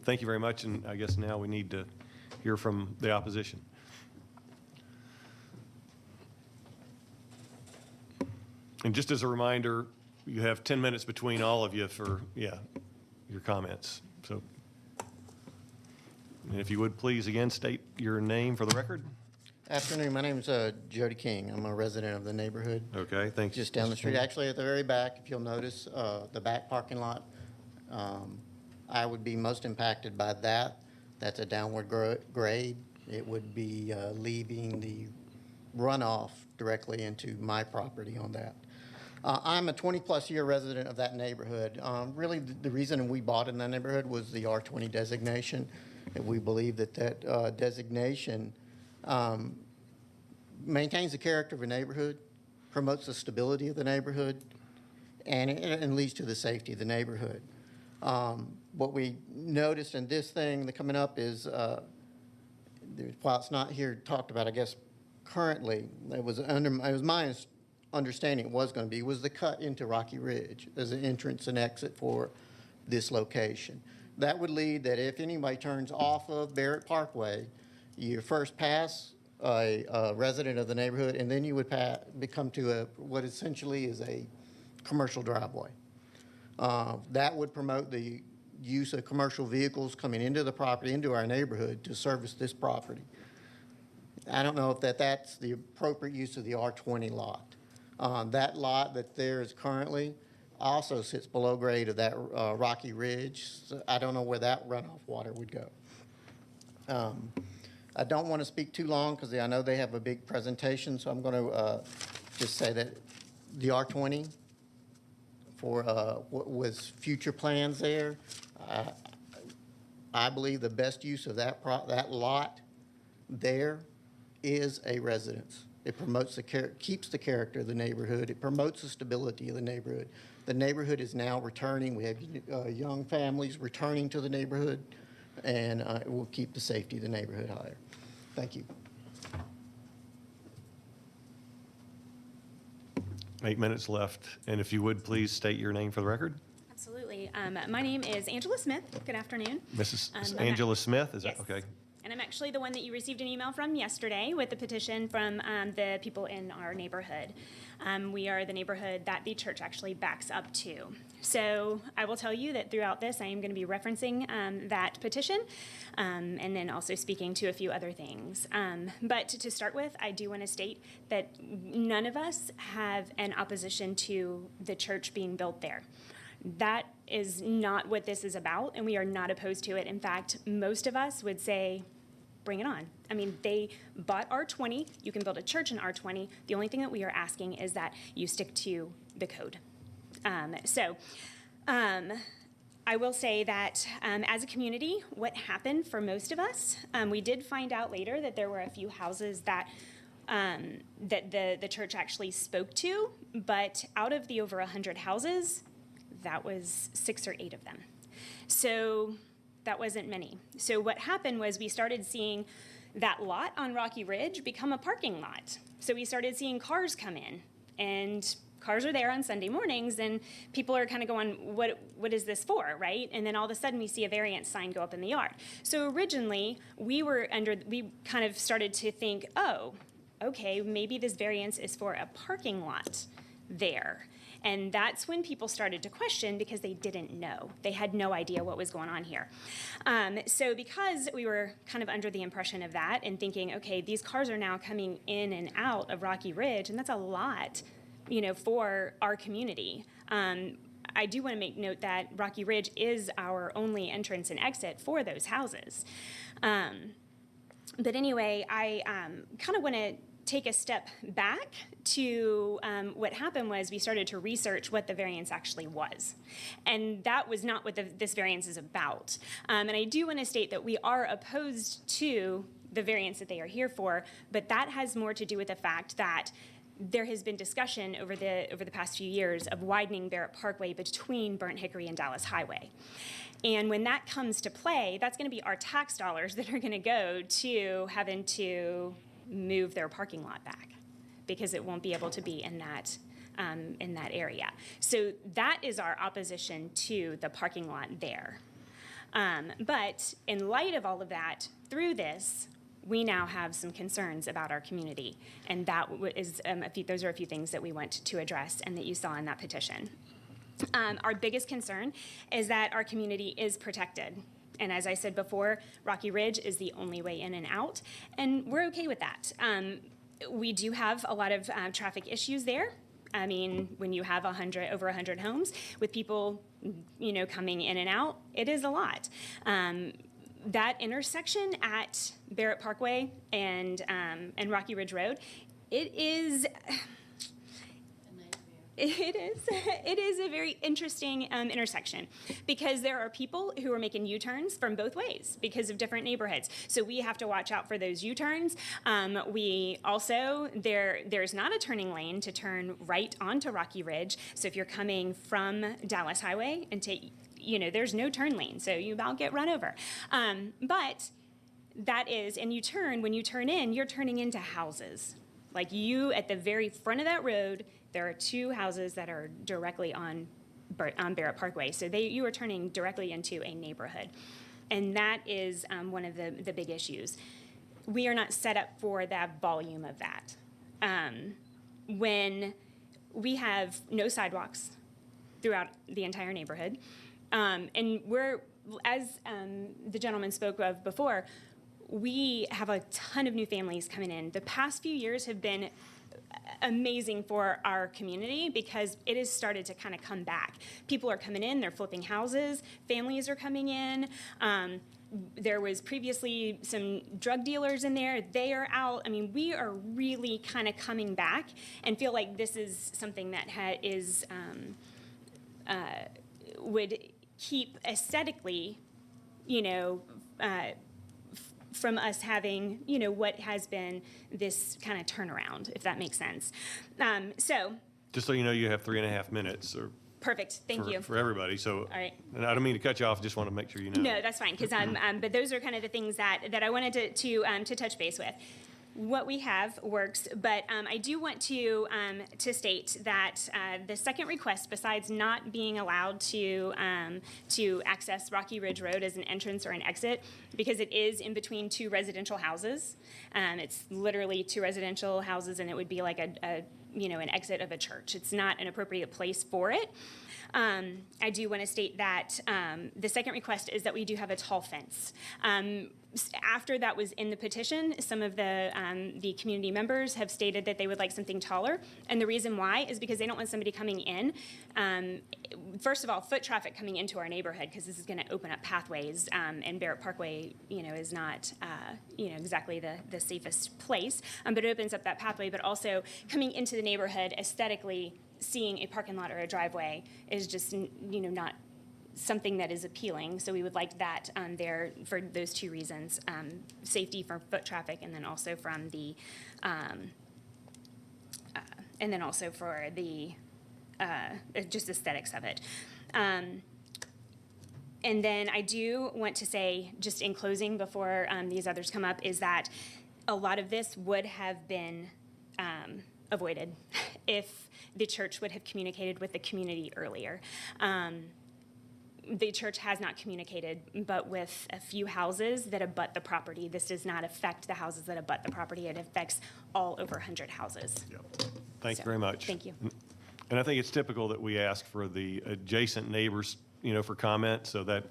thank you very much, and I guess now we need to hear from the opposition. And just as a reminder, you have 10 minutes between all of you for, your comments. So, and if you would please again state your name for the record. Afternoon, my name is Jody King. I'm a resident of the neighborhood. Okay, thank you. Just down the street, actually at the very back, if you'll notice, the back parking lot. I would be most impacted by that. That's a downward grade. It would be leaving the runoff directly into my property on that. I'm a 20-plus year resident of that neighborhood. Really, the reason we bought in that neighborhood was the R20 designation. And we believe that that designation maintains the character of a neighborhood, promotes the stability of the neighborhood, and leads to the safety of the neighborhood. What we noticed in this thing that coming up is, while it's not here talked about, I guess currently, it was my understanding it was going to be, was the cut into Rocky Ridge as an entrance and exit for this location. That would lead that if anybody turns off of Barrett Parkway, you first pass a resident of the neighborhood, and then you would come to what essentially is a commercial driveway. That would promote the use of commercial vehicles coming into the property, into our neighborhood to service this property. I don't know if that's the appropriate use of the R20 lot. That lot that there is currently also sits below grade of that Rocky Ridge. So I don't know where that runoff water would go. I don't want to speak too long because I know they have a big presentation, so I'm going to just say that the R20 for what was future plans there, I believe the best use of that lot there is a residence. It promotes keeps the character of the neighborhood. It promotes the stability of the neighborhood. The neighborhood is now returning. We have young families returning to the neighborhood, and it will keep the safety of the neighborhood higher. Thank you. 8 minutes left, and if you would please state your name for the record. Absolutely. My name is Angela Smith. Good afternoon. Mrs. Angela Smith, is yes. that okay? And I'm actually the one that you received an email from yesterday with the petition from the people in our neighborhood. We are the neighborhood that the church actually backs up to. So I will tell you that throughout this, I am going to be referencing that petition and then also speaking to a few other things. But to start with, I do want to state that none of us have an opposition to the church being built there. That is not what this is about, and we are not opposed to it. In fact, most of us would say, bring it on. I mean, they bought R20. You can build a church in R20. The only thing that we are asking is that you stick to the code. I will say that as a community, what happened for most of us, we did find out later that there were a few houses that the church actually spoke to, but out of the over 100 houses, that was 6 or 8 of them. So that wasn't many. So what happened was we started seeing that lot on Rocky Ridge become a parking lot. So we started seeing cars come in, and cars are there on Sunday mornings, and people are kind of going, what is this for, right? And then all of a sudden we see a variance sign go up in the yard. So originally we kind of started to think, oh, okay, maybe this variance is for a parking lot there. And that's when people started to question because they didn't know. They had no idea what was going on here. So because we were kind of under the impression of that and thinking, okay, these cars are now coming in and out of Rocky Ridge, and that's a lot, for our community. I do want to make note that Rocky Ridge is our only entrance and exit for those houses. But anyway, I kind of want to take a step back to what happened was we started to research what the variance actually was. And that was not what this variance is about. And I do want to state that we are opposed to the variance that they are here for, but that has more to do with the fact that there has been discussion over the past few years of widening Barrett Parkway between Burnt Hickory and Dallas Highway. And when that comes to play, that's going to be our tax dollars that are going to go to having to move their parking lot back because it won't be able to be in that area. So that is our opposition to the parking lot there. But in light of all of that, through this, we now have some concerns about our community, and that is those are a few things that we want to address and that you saw in that petition. Our biggest concern is that our community is protected. And as I said before, Rocky Ridge is the only way in and out, and we're okay with that. We do have a lot of traffic issues there. I mean, when you have over 100 homes with people, coming in and out, it is a lot. That intersection at Barrett Parkway and Rocky Ridge Road, it is a very interesting intersection because there are people who are making U-turns from both ways because of different neighborhoods. So we have to watch out for those U-turns. We also, there's not a turning lane to turn right onto Rocky Ridge. So if you're coming from Dallas Highway and there's no turn lane, so you about get run over. But that is, and when you turn in, you're turning into houses. Like at the very front of that road, there are two houses that are directly on Barrett Parkway. So you are turning directly into a neighborhood. And that is one of the big issues. We are not set up for that volume of that. When we have no sidewalks throughout the entire neighborhood, and as the gentleman spoke of before, we have a ton of new families coming in. The past few years have been amazing for our community because it has started to kind of come back. People are coming in, they're flipping houses, families are coming in. There was previously some drug dealers in there, they are out. I mean, we are really kind of coming back and feel like this is something that would keep aesthetically, from us having, what has been this kind of turnaround, if that makes sense. Just so you know, you have 3.5 minutes or perfect, thank you. For everybody, so. All right. And I don't mean to cut you off, just want to make sure you know. No, that's fine, because but those are kind of the things that I wanted to touch base with. What we have works, but I do want to state that the second request, besides not being allowed to access Rocky Ridge Road as an entrance or an exit, because it is in between two residential houses, it's literally two residential houses, and it would be like an exit of a church. It's not an appropriate place for it. I do want to state that the second request is that we do have a tall fence. After that was in the petition, some of the community members have stated that they would like something taller, and the reason why is because they don't want somebody coming in. First of all, foot traffic coming into our neighborhood, because this is going to open up pathways, and Barrett Parkway, is not, exactly the safest place, but it opens up that pathway. But also coming into the neighborhood aesthetically, seeing a parking lot or a driveway is just, not something that is appealing. So we would like that there for those two reasons, safety for foot traffic, and then also from the, for the just aesthetics of it. And then I do want to say, just in closing before these others come up, is that a lot of this would have been avoided if the church would have communicated with the community earlier. The church has not communicated, but with a few houses that abut the property. This does not affect the houses that abut the property. It affects all over 100 houses. Thank you very much. Thank you. And I think it's typical that we ask for the adjacent neighbors, for comment, so that,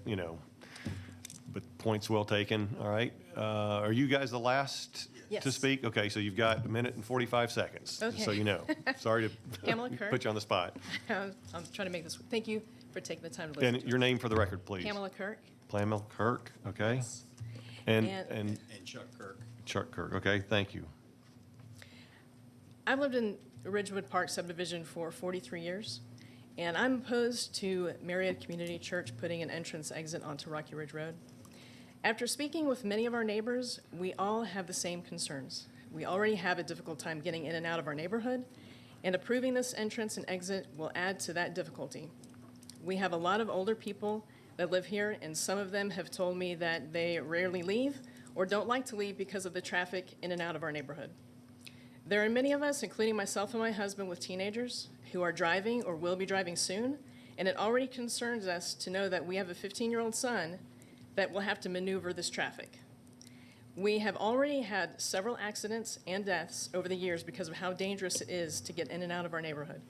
but points well taken, all right? Are you guys the last to Yes. speak? Okay, so you've got 1 minute and 45 seconds, just so Okay. you know. Sorry Pamela to Kirk. put you on the spot. I'm trying to make this, thank you for taking the time to listen And to your us. name for the record, please. Pamela Kirk. Pamela Kirk, okay? And And- Chuck Kirk. Chuck Kirk, okay, thank you. I've lived in Ridgewood Park subdivision for 43 years, and I'm opposed to Marietta Community Church putting an entrance exit onto Rocky Ridge Road. After speaking with many of our neighbors, we all have the same concerns. We already have a difficult time getting in and out of our neighborhood, and approving this entrance and exit will add to that difficulty. We have a lot of older people that live here, and some of them have told me that they rarely leave or don't like to leave because of the traffic in and out of our neighborhood. There are many of us, including myself and my husband with teenagers, who are driving or will be driving soon, and it already concerns us to know that we have a 15-year-old son that will have to maneuver this traffic. We have already had several accidents and deaths over the years because of how dangerous it is to get in and out of our neighborhood.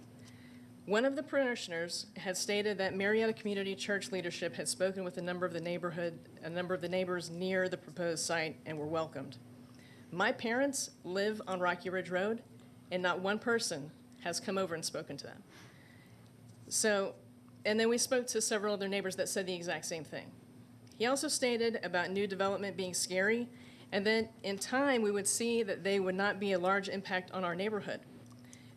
One of the parishioners had stated that Marietta Community Church leadership had spoken with a number of the neighbors near the proposed site and were welcomed. My parents live on Rocky Ridge Road, and not one person has come over and spoken to them. So, and then we spoke to several other neighbors that said the exact same thing. He also stated about new development being scary, and then in time we would see that they would not be a large impact on our neighborhood.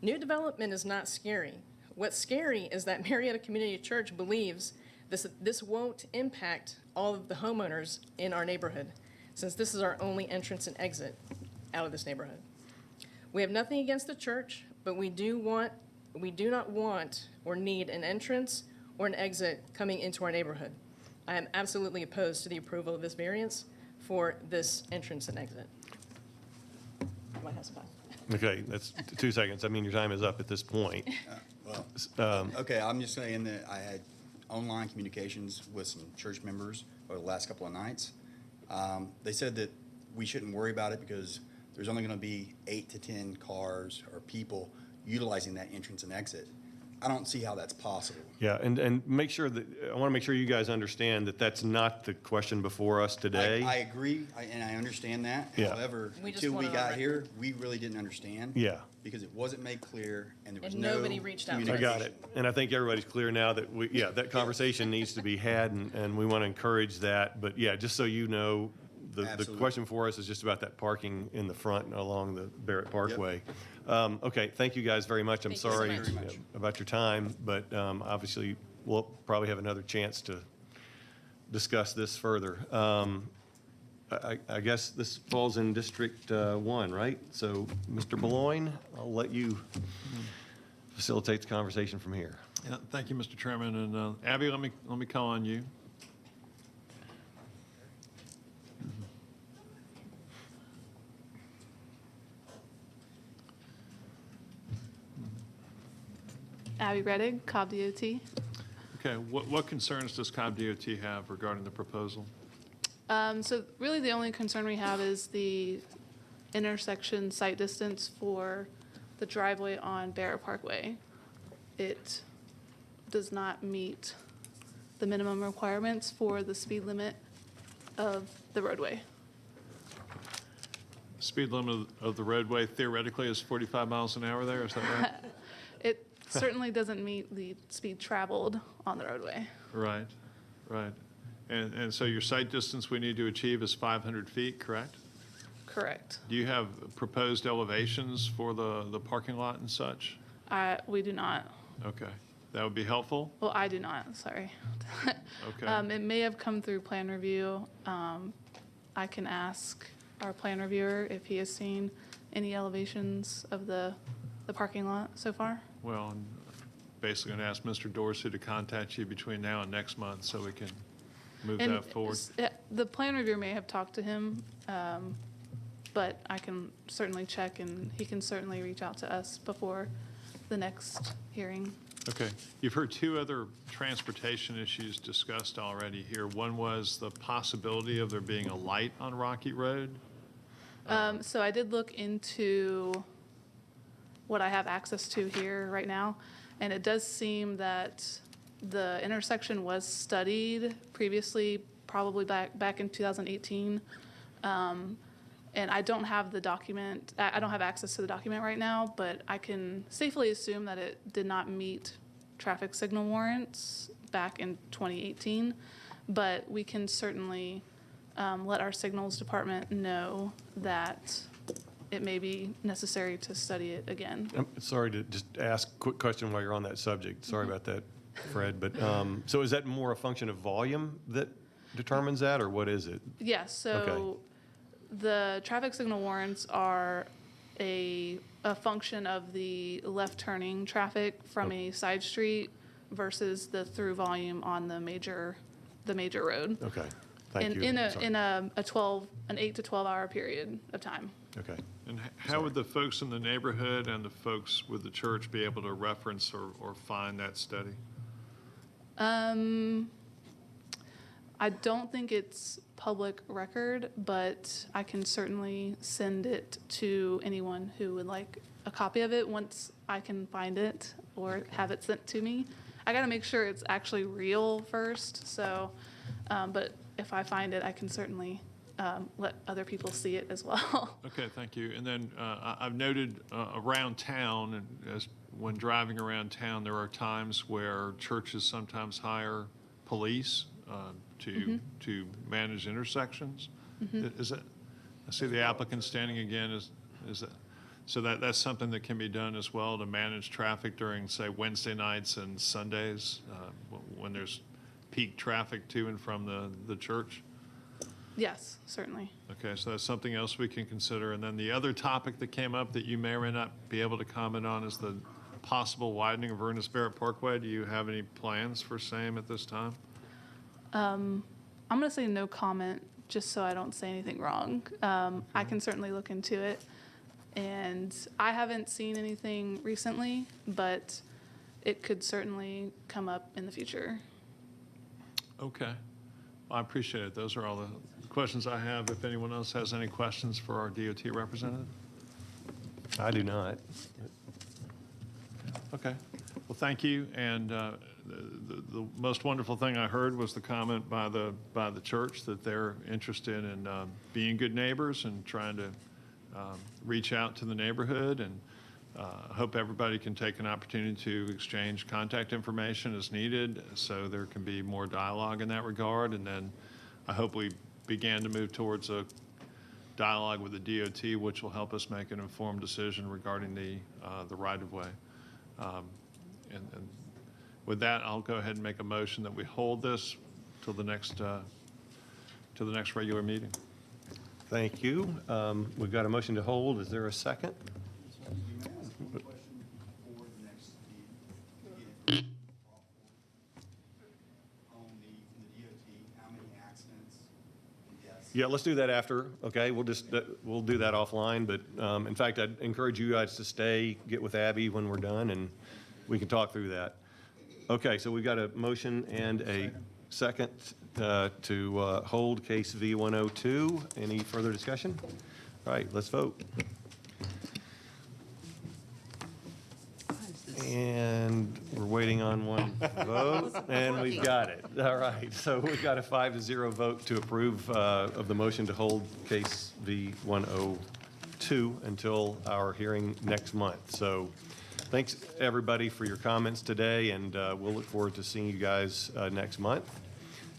New development is not scary. What's scary is that Marietta Community Church believes this won't impact all of the homeowners in our neighborhood, since this is our only entrance and exit out of this neighborhood. We have nothing against the church, but we do not want or need an entrance or an exit coming into our neighborhood. I am absolutely opposed to the approval of this variance for this entrance and exit. White House five. Okay, that's 2 seconds. I mean, your time is up at this point. Okay, I'm just saying that I had online communications with some church members over the last couple of nights. They said that we shouldn't worry about it because there's only going to be 8 to 10 cars or people utilizing that entrance and exit. I don't see how that's possible. Yeah, and make sure that, I want to make sure you guys understand that that's not the question before us today. I agree, and I understand that. Yeah. However, We just until we want it on got here, record. we really didn't understand. Yeah. Because it wasn't made clear, and there was And no nobody reached out to us. I got it. And I think everybody's clear now that that conversation needs to be had, and we want to encourage that. But yeah, just so you know, the Absolutely. question for us is just about that parking in the front along the Barrett Parkway. Okay, thank you guys very much. I'm Thank you so sorry much. about your time, but obviously we'll probably have another chance to discuss this further. I guess this falls in District 1, right? So, Mr. Boulogne, I'll let you facilitate the conversation from here. Yeah, thank you, Mr. Chairman. And Abby, let me call on you. Abby Reddig, Cobb DOT. Okay, what concerns does Cobb DOT have regarding the proposal? So really the only concern we have is the intersection site distance for the driveway on Barrett Parkway. It does not meet the minimum requirements for the speed limit of the roadway. Speed limit of the roadway theoretically is 45 miles an hour there, is that right? It certainly doesn't meet the speed traveled on the roadway. Right, right. And so your site distance we need to achieve is 500 feet, correct? Correct. Do you have proposed elevations for the parking lot and such? We do not. Okay, that would be helpful. Well, I do not, sorry. Okay. It may have come through plan review. I can ask our plan reviewer if he has seen any elevations of the parking lot so far. Well, I'm basically going to ask Mr. Dorsey to contact you between now and next month so we can move And that forward? the plan reviewer may have talked to him, but I can certainly check, and he can certainly reach out to us before the next hearing. Okay. You've heard two other transportation issues discussed already here. One was the possibility of there being a light on Rocky Road. So I did look into what I have access to here right now, and it does seem that the intersection was studied previously, probably back in 2018. And I don't have the document, I don't have access to the document right now, but I can safely assume that it did not meet traffic signal warrants back in 2018. But we can certainly let our signals department know that it may be necessary to study it again. I'm sorry to just ask a quick question while you're on that subject. Sorry about that, Fred. But so is that more a function of volume that determines that, or what is it? Yes, so the traffic signal warrants are a function of the left turning traffic from a side street versus the through volume on the major road. Okay, thank you. In Sorry. an 8 to 12 hour period of time. Okay. And how would the folks in the neighborhood and the folks with the church be able to reference or find that study? I don't think it's public record, but I can certainly send it to anyone who would like a copy of it once I can find it or have it sent to me. I got to make sure it's actually real first. So, but if I find it, I can certainly let other people see it as well. Okay, thank you. And then I've noted around town, and when driving around town, there are times where churches sometimes hire police to manage intersections. Is it? I see the applicant standing again. Is that? So that's something that can be done as well to manage traffic during, say, Wednesday nights and Sundays when there's peak traffic to and from the church? Yes, certainly. Okay, so that's something else we can consider. And then the other topic that came up that you may or may not be able to comment on is the possible widening of Ernest Barrett Parkway. Do you have any plans for same at this time? I'm going to say no comment just so I don't say anything wrong. I can certainly look into it. And I haven't seen anything recently, but it could certainly come up in the future. Okay. Well, I appreciate it. Those are all the questions I have. If anyone else has any questions for our DOT representative? I do not. Okay. Well, thank you. And the most wonderful thing I heard was the comment by the church that they're interested in being good neighbors and trying to reach out to the neighborhood. And I hope everybody can take an opportunity to exchange contact information as needed so there can be more dialogue in that regard. And then I hope we began to move towards a dialogue with the DOT, which will help us make an informed decision regarding the right-of-way. And with that, I'll go ahead and make a motion that we hold this till the next regular meeting. Thank you. We've got a motion to hold. Is there a second? Yeah, let's do that after, okay? We'll do that offline, but in fact, I'd encourage you guys to stay, get with Abby when we're done, and we can talk through that. Okay, so we've got a motion and a second to hold case V102. Any further discussion? All right, let's vote. And we're waiting on one vote, and we've got it. All right, so we've got a 5-0 vote to approve of the motion to hold case V102 until our hearing next month. So thanks, everybody, for your comments today, and we'll look forward to seeing you guys next month.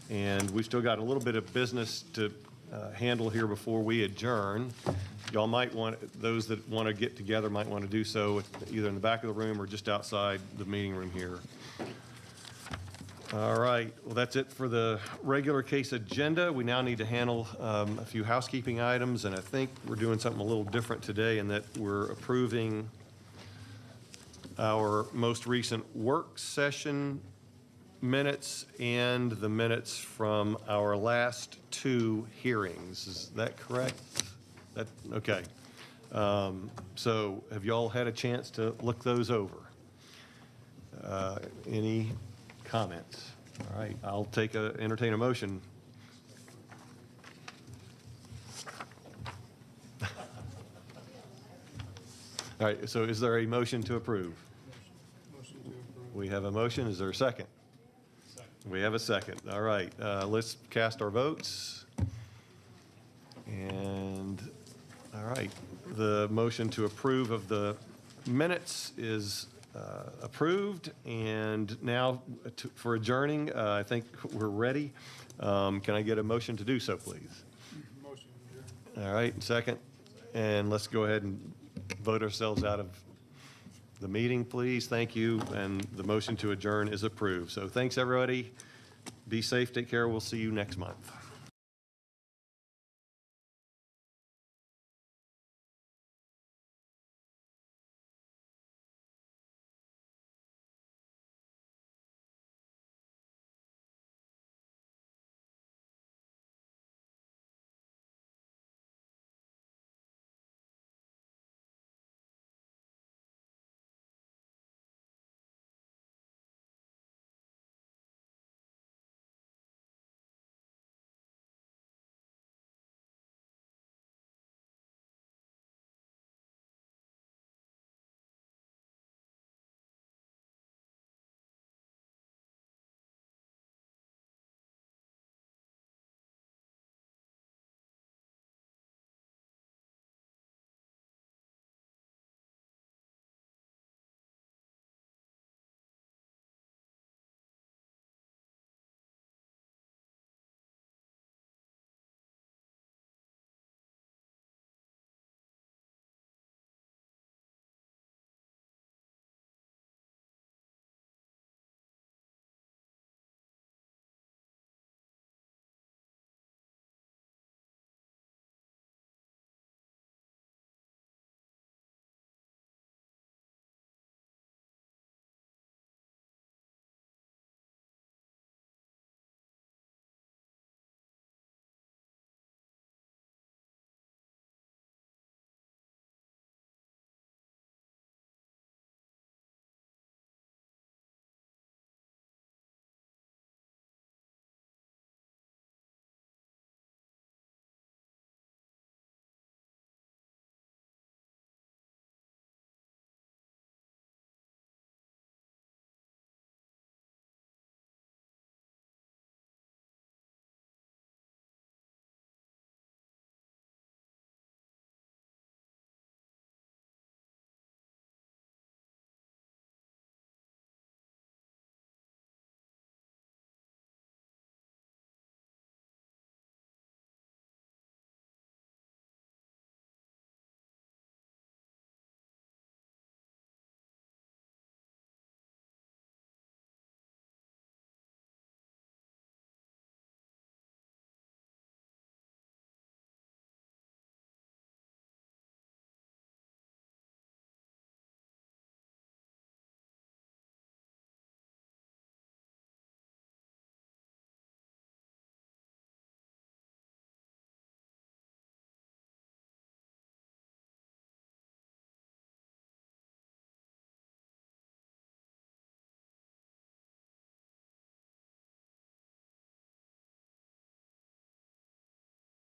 And we've still got a little bit of business to handle here before we adjourn. Y'all might want, those that want to get together might want to do so either in the back of the room or just outside the meeting room here. All right, well, that's it for the regular case agenda. We now need to handle a few housekeeping items, and I think we're doing something a little different today in that we're approving our most recent work session minutes and the minutes from our last 2 hearings. Is that correct? Okay. So have y'all had a chance to look those over? Any comments? All right, I'll entertain a motion. All right, so is there a motion to approve? Motion to approve. We have a motion. Is there a second? Second. We have a second. All right, let's cast our votes. And, all right, the motion to approve of the minutes is approved. And now for adjourning, I think we're ready. Can I get a motion to do so, please? Motion. All right, second. And let's go ahead and vote ourselves out of the meeting, please. Thank you. And the motion to adjourn is approved. So thanks, everybody. Be safe, take care. We'll see you next month.